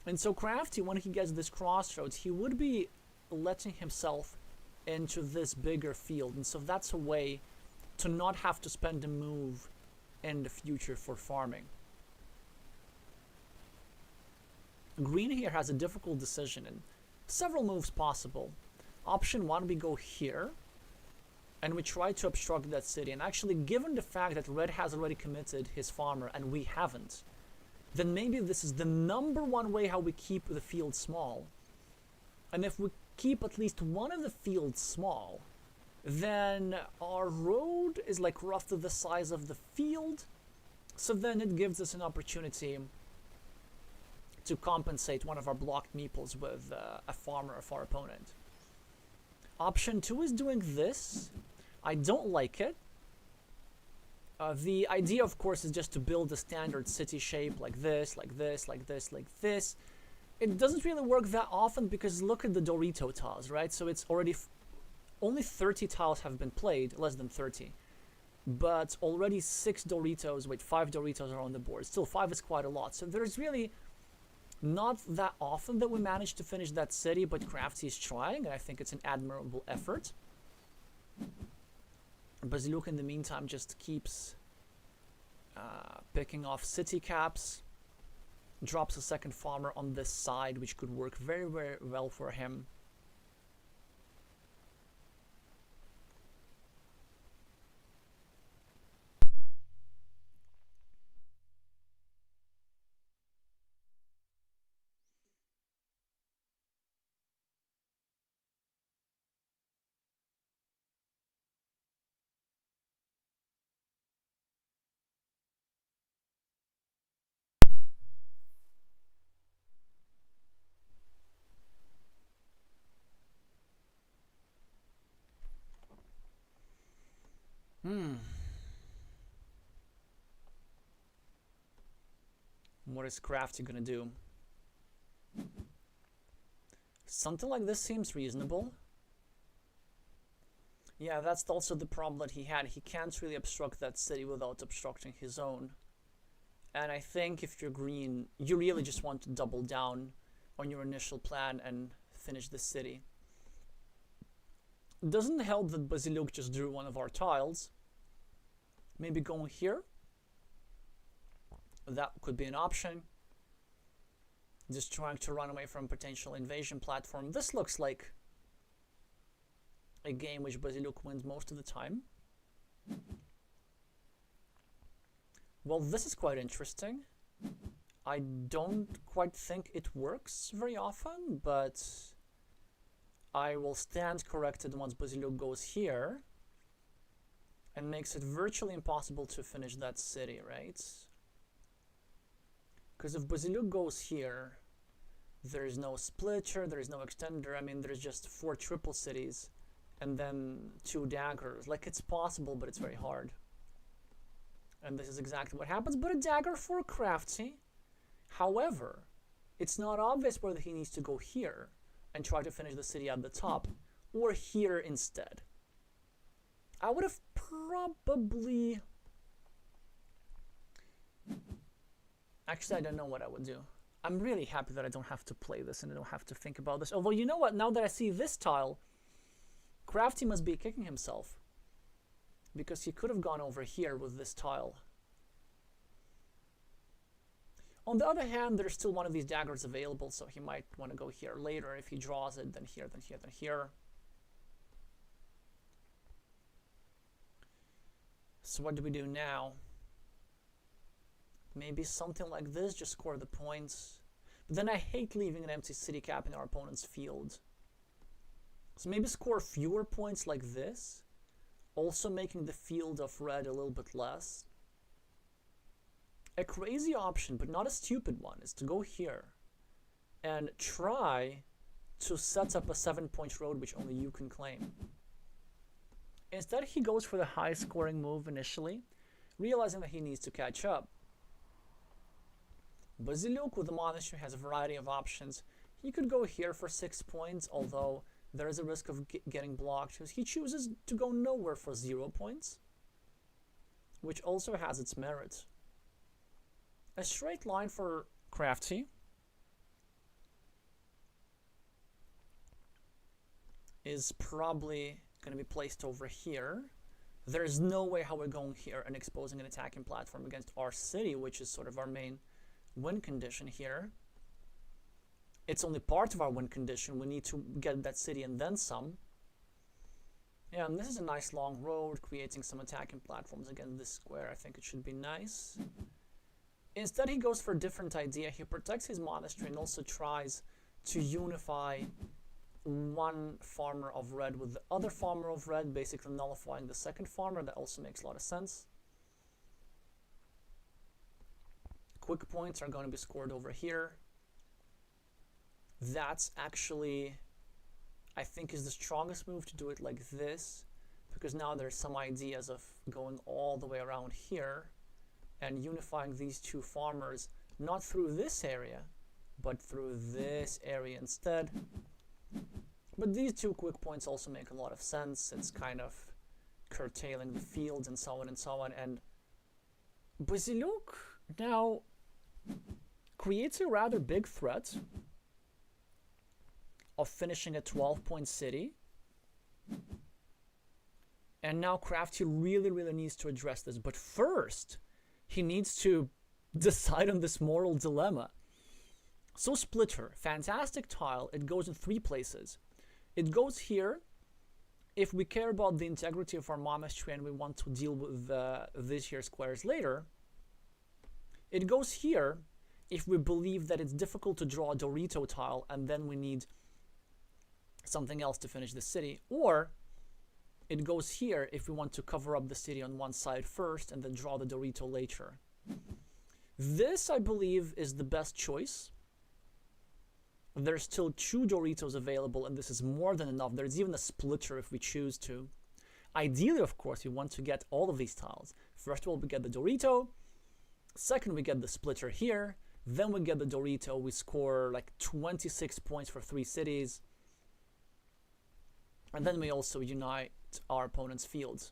And so Crafty, when he gets this crossroads, he would be letting himself into this bigger field. And so that's a way to not have to spend a move in the future for farming. Green here has a difficult decision and several moves possible. Option 1, we go here, and we try to obstruct that city. And actually, given the fact that red has already committed his farmer and we haven't, then maybe this is the #1 way how we keep the field small. And if we keep at least one of the fields small, then our road is like roughly the size of the field. So then it gives us an opportunity to compensate one of our blocked meeples with a farmer of our opponent. Option 2 is doing this. I don't like it. The idea, of course, is just to build a standard city shape like this, like this, like this, like this. It doesn't really work that often because look at the Dorito tiles, right? So it's already only 30 tiles have been played, less than 30. But already 5 Doritos are on the board. Still, 5 is quite a lot. So there's really not that often that we manage to finish that city, but Crafty is trying, and I think it's an admirable effort. Basiliuk, in the meantime, just keeps picking off city caps, drops a second farmer on this side, which could work very, very well for him. What is Crafty gonna do? Something like this seems reasonable. Yeah, that's also the problem that he had. He can't really obstruct that city without obstructing his own. And I think if you're green, you really just want to double down on your initial plan and finish the city. It doesn't help that Basiliuk just drew one of our tiles. Maybe going here. That could be an option. Just trying to run away from potential invasion platform. This looks like a game which Basiliuk wins most of the time. Well, this is quite interesting. I don't quite think it works very often, but I will stand corrected once Basiliuk goes here and makes it virtually impossible to finish that city, right? Because if Basiliuk goes here, there's no splitter, there's no extender. I mean, there's just 4 triple cities and then 2 daggers. Like, it's possible, but it's very hard. And this is exactly what happens. But a dagger for Crafty. However, it's not obvious whether he needs to go here and try to finish the city at the top, or here instead. I would have probably... Actually, I don't know what I would do. I'm really happy that I don't have to play this and I don't have to think about this. Although, you know what? Now that I see this tile, Crafty must be kicking himself. Because he could have gone over here with this tile. On the other hand, there's still one of these daggers available, so he might want to go here later. If he draws it, then here, then here, then here. So what do we do now? Maybe something like this, just score the points. But then I hate leaving an empty city cap in our opponent's field. So maybe score fewer points like this. Also making the field of red a little bit less. A crazy option, but not a stupid one, is to go here and try to set up a 7-point road which only you can claim. Instead, he goes for the high scoring move initially, realizing that he needs to catch up. Basiliuk with the monastery has a variety of options. He could go here for 6 points, although there is a risk of getting blocked because he chooses to go nowhere for 0 points, which also has its merit. A straight line for Crafty is probably going to be placed over here. There's no way how we're going here and exposing an attacking platform against our city, which is sort of our main win condition here. It's only part of our win condition. We need to get that city and then some. Yeah, and this is a nice long road, creating some attacking platforms against this square. I think it should be nice. Instead, he goes for a different idea. He protects his monastery and also tries to unify one farmer of red with the other farmer of red, basically nullifying the second farmer. That also makes a lot of sense. Quick points are going to be scored over here. That's actually, I think, is the strongest move to do it like this, because now there's some ideas of going all the way around here and unifying these two farmers, not through this area, but through this area instead. But these two quick points also make a lot of sense. It's kind of curtailing the fields and so on and so on. And Basiluk now creates a rather big threat of finishing a 12-point city. And now Crafty really needs to address this. But first, he needs to decide on this moral dilemma. So Splitter, fantastic tile. It goes in 3 places. It goes here if we care about the integrity of our monastery and we want to deal with this here squares later. It goes here if we believe that it's difficult to draw a Dorito tile and then we need something else to finish the city. Or it goes here if we want to cover up the city on one side first and then draw the Dorito later. This, I believe, is the best choice. There's still 2 Doritos available, and this is more than enough. There's even a splitter if we choose to. Ideally, of course, we want to get all of these tiles. First of all, we get the Dorito. Second, we get the splitter here. Then we get the Dorito. We score like 26 points for 3 cities. And then we also unite our opponent's fields.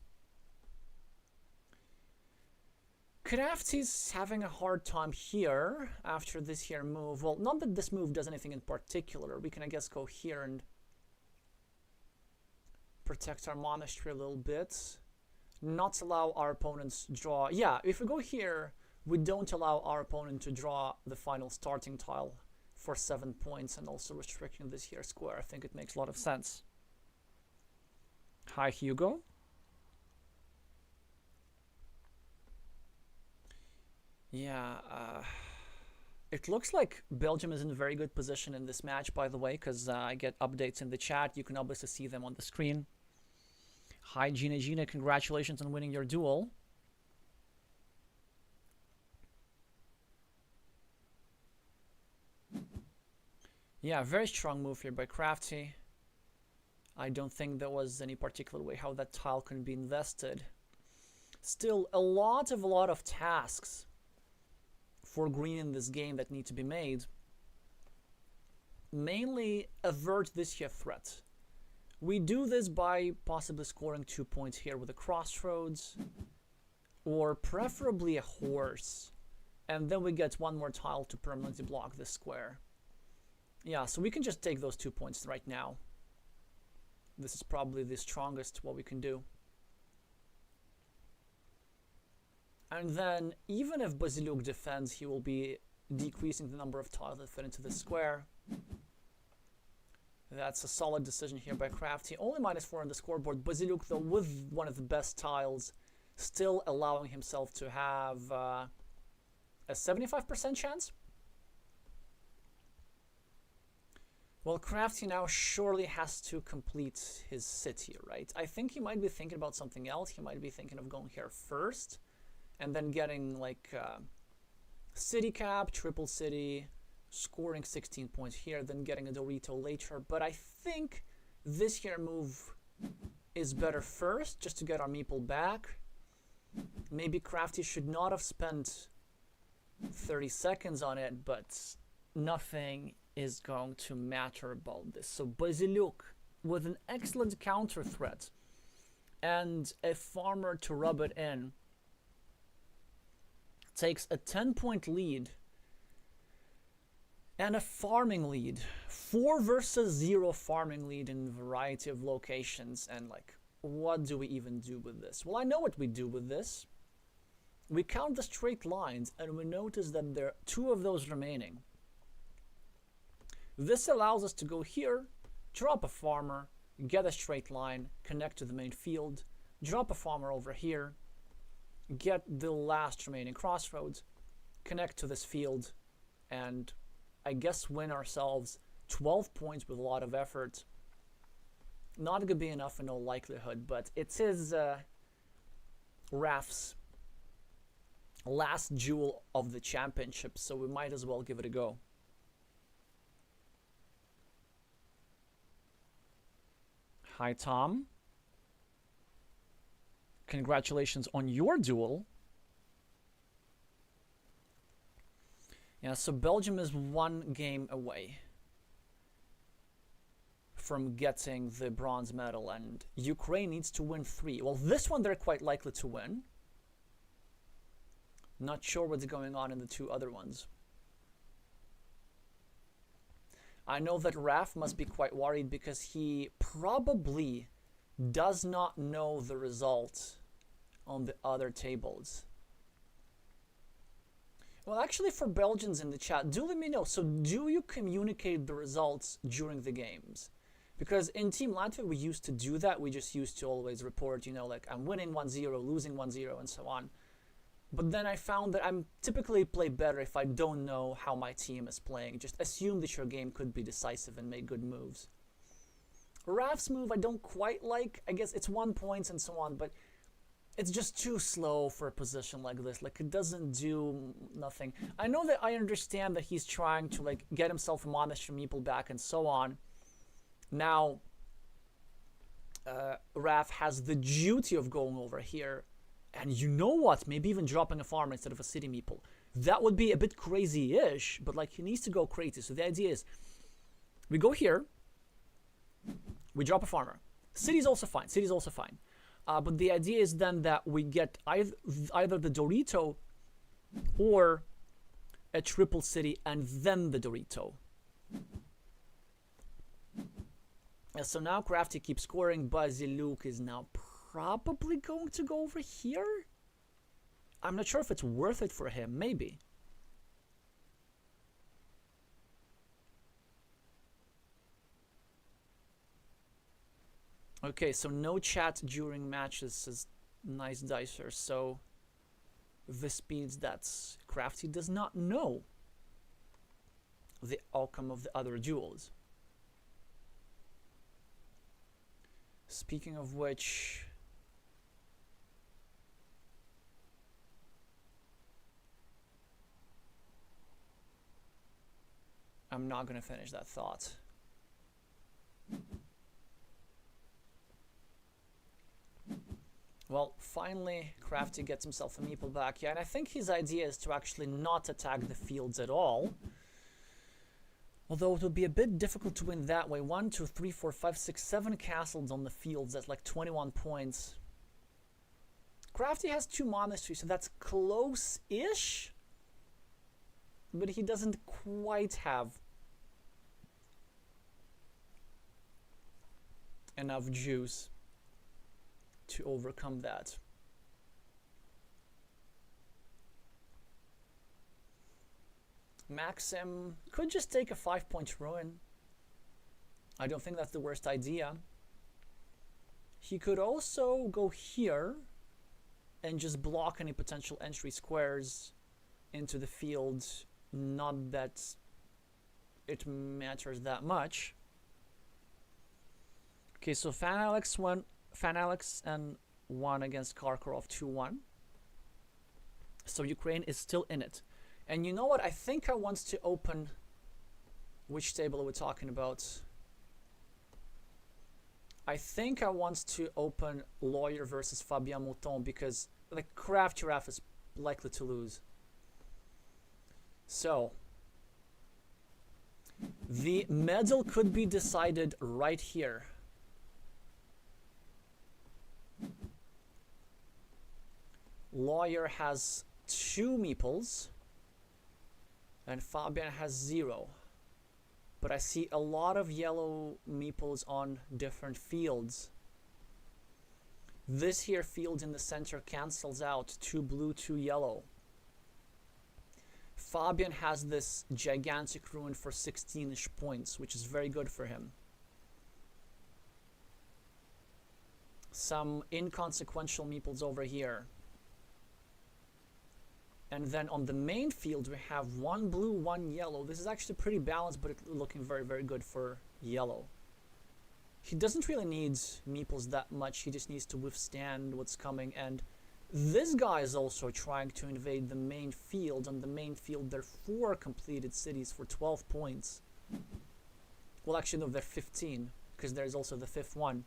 Crafty's having a hard time here after this here move. Well, not that this move does anything in particular. We can, I guess, go here and protect our monastery a little bit. Not allow our opponents draw. Yeah, if we go here, we don't allow our opponent to draw the final starting tile for 7 points, and also restricting this here square. I think it makes a lot of sense. Hi, Hugo. Yeah, it looks like Belgium is in a very good position in this match, by the way, because I get updates in the chat. You can obviously see them on the screen. Hi, Gina, congratulations on winning your duel. Yeah, very strong move here by Crafty. I don't think there was any particular way how that tile can be invested. Still, a lot of tasks for green in this game that need to be made. Mainly avert this here threat. We do this by possibly scoring 2 points here with a crossroads, or preferably a horse, and then we get 1 more tile to permanently block this square. Yeah, so we can just take those 2 points right now. This is probably the strongest what we can do. And then, even if Basiluk defends, he will be decreasing the number of tiles that fit into this square. That's a solid decision here by Crafty. Only -4 on the scoreboard. Basiluk, though, with one of the best tiles, still allowing himself to have a 75% chance. Well, Crafty now surely has to complete his city, right? I think he might be thinking about something else. He might be thinking of going here first, and then getting like city cap, triple city, scoring 16 points here, then getting a Dorito later. But I think this here move is better first, just to get our meeple back. Maybe Crafty should not have spent 30 seconds on it, but nothing is going to matter about this. So Basiluk, with an excellent counter threat and a farmer to rub it in, takes a 10-point lead and a farming lead. 4 versus 0 farming lead in a variety of locations. And like, what do we even do with this? Well, I know what we do with this. We count the straight lines and we notice that there are 2 of those remaining. This allows us to go here, drop a farmer, get a straight line, connect to the main field, drop a farmer over here, get the last remaining crossroads, connect to this field, and I guess win ourselves 12 points with a lot of effort. Not going to be enough in all likelihood, but it is Raf's last duel of the championship, so we might as well give it a go. Hi, Tom. Congratulations on your duel. Yeah, so Belgium is one game away from getting the bronze medal, and Ukraine needs to win 3. Well, this one they're quite likely to win. Not sure what's going on in the 2 other ones. I know that Raf must be quite worried because he probably does not know the result on the other tables. Well, actually, for Belgians in the chat, do let me know. So do you communicate the results during the games? Because in Team Latvia, we used to do that. We just used to always report, you know, like I'm winning 1-0, losing 1-0, and so on. But then I found that I'm typically play better if I don't know how my team is playing. Just assume that your game could be decisive and make good moves. Raf's move I don't quite like. I guess it's 1 point and so on, but it's just too slow for a position like this. Like, it doesn't do nothing. I know that I understand that he's trying to, like, get himself a monastery meeple back and so on. Now, Raf has the duty of going over here. And you know what? Maybe even dropping a farmer instead of a city meeple. That would be a bit crazy-ish, but, like, he needs to go crazy. So the idea is, we go here, we drop a farmer. City's also fine. City's also fine. But the idea is then that we get either the Dorito or a triple city and then the Dorito. And so now Crafty keeps scoring. Basiluk is now probably going to go over here. I'm not sure if it's worth it for him. Maybe. Okay, so no chat during matches is nice dicer, so this means that Crafty does not know the outcome of the other duels. Speaking of which, I'm not going to finish that thought. Well, finally, Crafty gets himself a meeple back. Yeah, and I think his idea is to actually not attack the fields at all. Although it would be a bit difficult to win that way. 1, 2, 3, 4, 5, 6, 7 castles on the fields. That's like 21 points. Crafty has 2 monasteries, so that's close-ish. But he doesn't quite have enough juice to overcome that. Maxim could just take a 5-point ruin. I don't think that's the worst idea. He could also go here and just block any potential entry squares into the field. Not that it matters that much. Okay, so Fan Alex and won against Karkarov 2-1. So Ukraine is still in it. And you know what? I think I want to open... Which table are we talking about? I think I want to open Lawyer versus Fabien Mouton because the Craft Giraffe is likely to lose. So, the medal could be decided right here. Lawyer has 2 meeples and Fabian has 0. But I see a lot of yellow meeples on different fields. This here field in the center cancels out 2 blue, 2 yellow. Fabian has this gigantic ruin for 16-ish points, which is very good for him. Some inconsequential meeples over here. And then on the main field, we have one blue, one yellow. This is actually pretty balanced, but it's looking very, very good for yellow. He doesn't really need meeples that much. He just needs to withstand what's coming. And this guy is also trying to invade the main field. On the main field, there are 4 completed cities for 12 points. Well, actually, no, they're 15, because there's also the 5th one.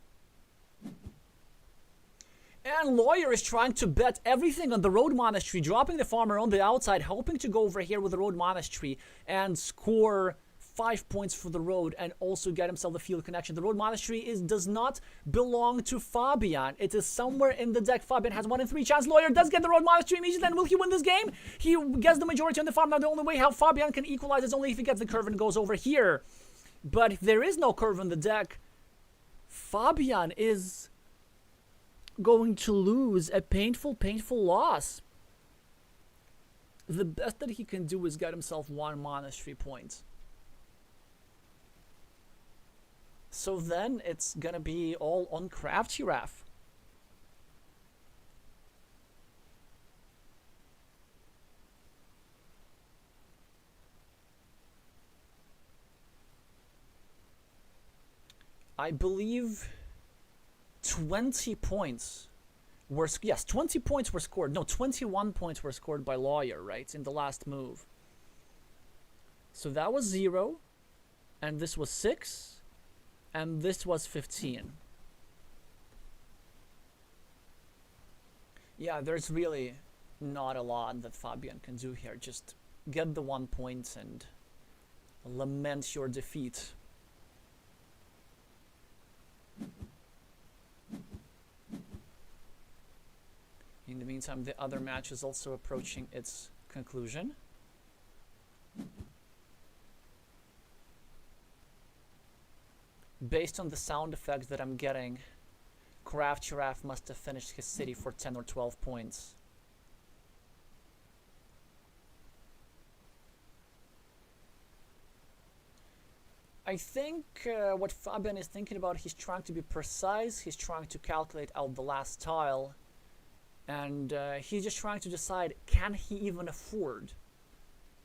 And Lawyer is trying to bet everything on the Road Monastery, dropping the farmer on the outside, hoping to go over here with the Road Monastery and score 5 points for the road and also get himself the field connection. The Road Monastery does not belong to Fabian. It is somewhere in the deck. Fabian has 1 in 3 chance. Lawyer does get the Road Monastery immediately, and will he win this game? He gets the majority on the farm. Now the only way how Fabian can equalize is only if he gets the curve and goes over here. But if there is no curve in the deck, Fabian is going to lose a painful loss. The best that he can do is get himself 1 monastery point. So then it's gonna be all on Craft Giraffe. I believe 20 points were, yes, 20 points were scored. No, 21 points were scored by Lawyer, right, in the last move. So that was 0, and this was 6, and this was 15. Yeah, there's really not a lot that Fabian can do here. Just get the 1 point and lament your defeat. In the meantime, the other match is also approaching its conclusion. Based on the sound effects that I'm getting, Craft Giraffe must have finished his city for 10 or 12 points. I think what Fabian is thinking about, he's trying to be precise, he's trying to calculate out the last tile, and he's just trying to decide, can he even afford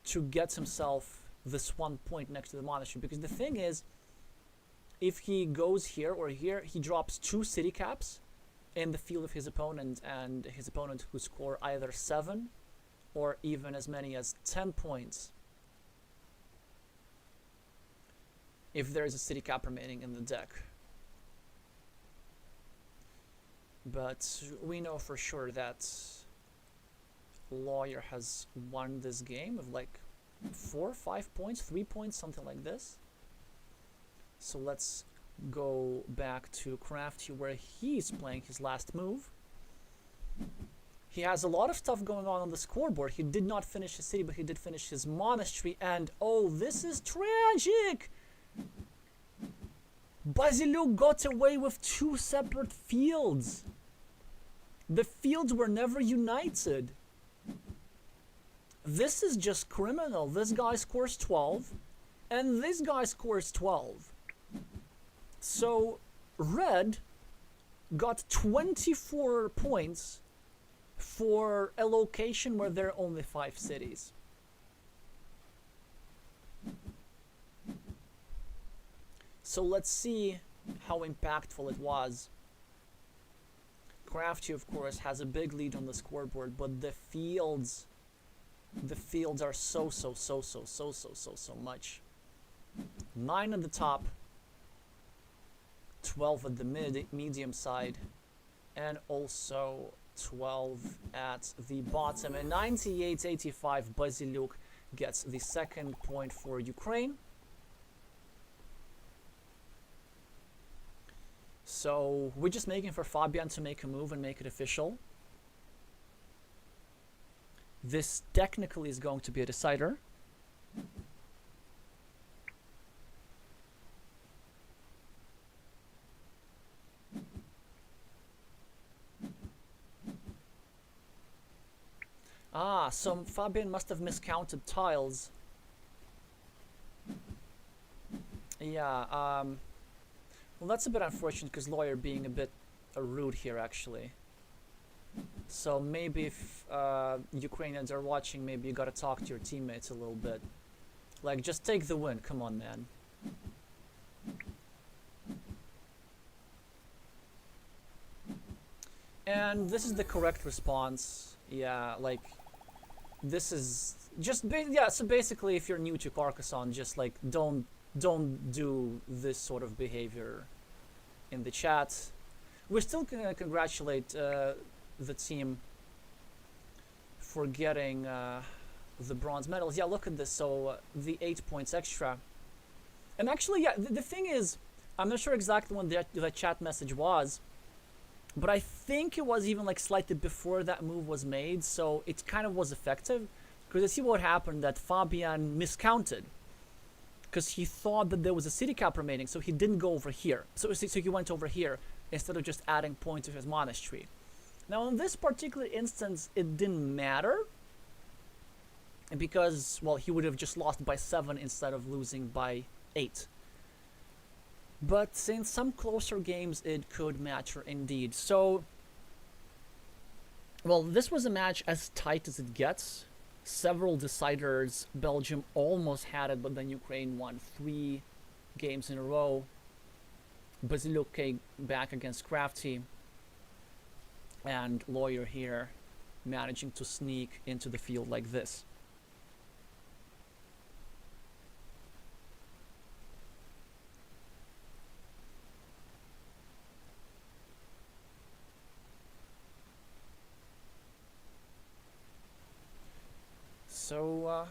to get himself this 1 point next to the monastery? Because the thing is, if he goes here or here, he drops 2 city caps in the field of his opponent, and his opponent who score either 7 or even as many as 10 points if there is a city cap remaining in the deck. But we know for sure that Lawyer has won this game of like 4, 5 points, 3 points, something like this. So let's go back to Crafty where he's playing his last move. He has a lot of stuff going on the scoreboard. He did not finish his city, but he did finish his monastery. And oh, this is tragic! Basiliuk got away with 2 separate fields. The fields were never united. This is just criminal. This guy scores 12, and this guy scores 12. So, Red got 24 points for a location where there are only 5 cities. So let's see how impactful it was. Crafty, of course, has a big lead on the scoreboard, but the fields are so much. 9 at the top, 12 at the medium side, and also 12 at the bottom. And 98-85, Basiliuk gets the 2nd point for Ukraine. So we're just making for Fabian to make a move and make it official. This technically is going to be a decider. so Fabian must have miscounted tiles. Yeah, well, that's a bit unfortunate because Lawyer being a bit rude here, actually. So maybe if Ukrainians are watching, maybe you gotta talk to your teammates a little bit. Like, just take the win, come on, man. And this is the correct response. Yeah, like, this is just, yeah, so basically if you're new to Carcassonne, just like, don't do this sort of behavior in the chat. We're still gonna congratulate the team for getting the bronze medals. Yeah, look at this. So the 8 points extra. And actually, yeah, the thing is, I'm not sure exactly when the chat message was, but I think it was even like slightly before that move was made, so it kind of was effective. Because I see what happened, that Fabian miscounted. Because he thought that there was a city cap remaining, so he didn't go over here. So he went over here instead of just adding points to his monastery. Now in this particular instance, it didn't matter. Because, well, he would have just lost by 7 instead of losing by 8. But in some closer games, it could matter indeed. So, well, this was a match as tight as it gets. Several deciders. Belgium almost had it, but then Ukraine won 3 games in a row. Basilio came back against Crafty. And Lawyer here managing to sneak into the field like this. So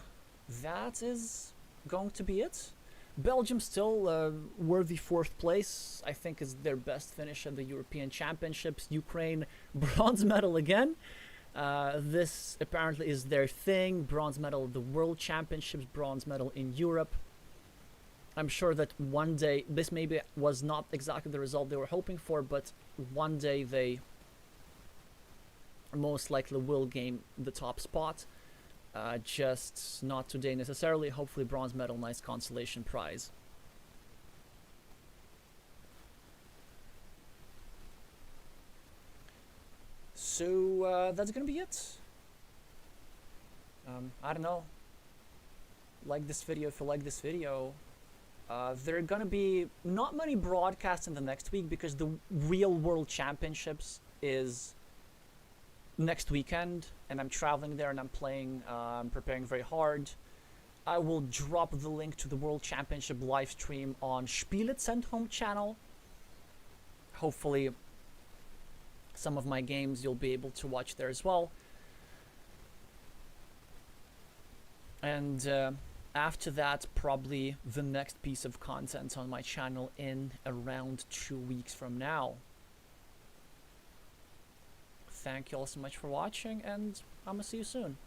that is going to be it. Belgium still worthy 4th place. I think is their best finish at the European Championships. Ukraine, bronze medal again. This apparently is their thing. Bronze medal at the World Championships, bronze medal in Europe. I'm sure that one day, this maybe was not exactly the result they were hoping for, but one day they most likely will gain the top spot. Just not today necessarily. Hopefully bronze medal, nice consolation prize. So that's gonna be it. I don't know. Like this video if you like this video. There are gonna be not many broadcasts in the next week because the real World Championships is next weekend, and I'm traveling there and I'm playing, preparing very hard. I will drop the link to the World Championship live stream on Spielezentrum channel. Hopefully some of my games you'll be able to watch there as well. And after that, probably the next piece of content on my channel in around 2 weeks from now. Thank you all so much for watching, and I'm gonna see you soon.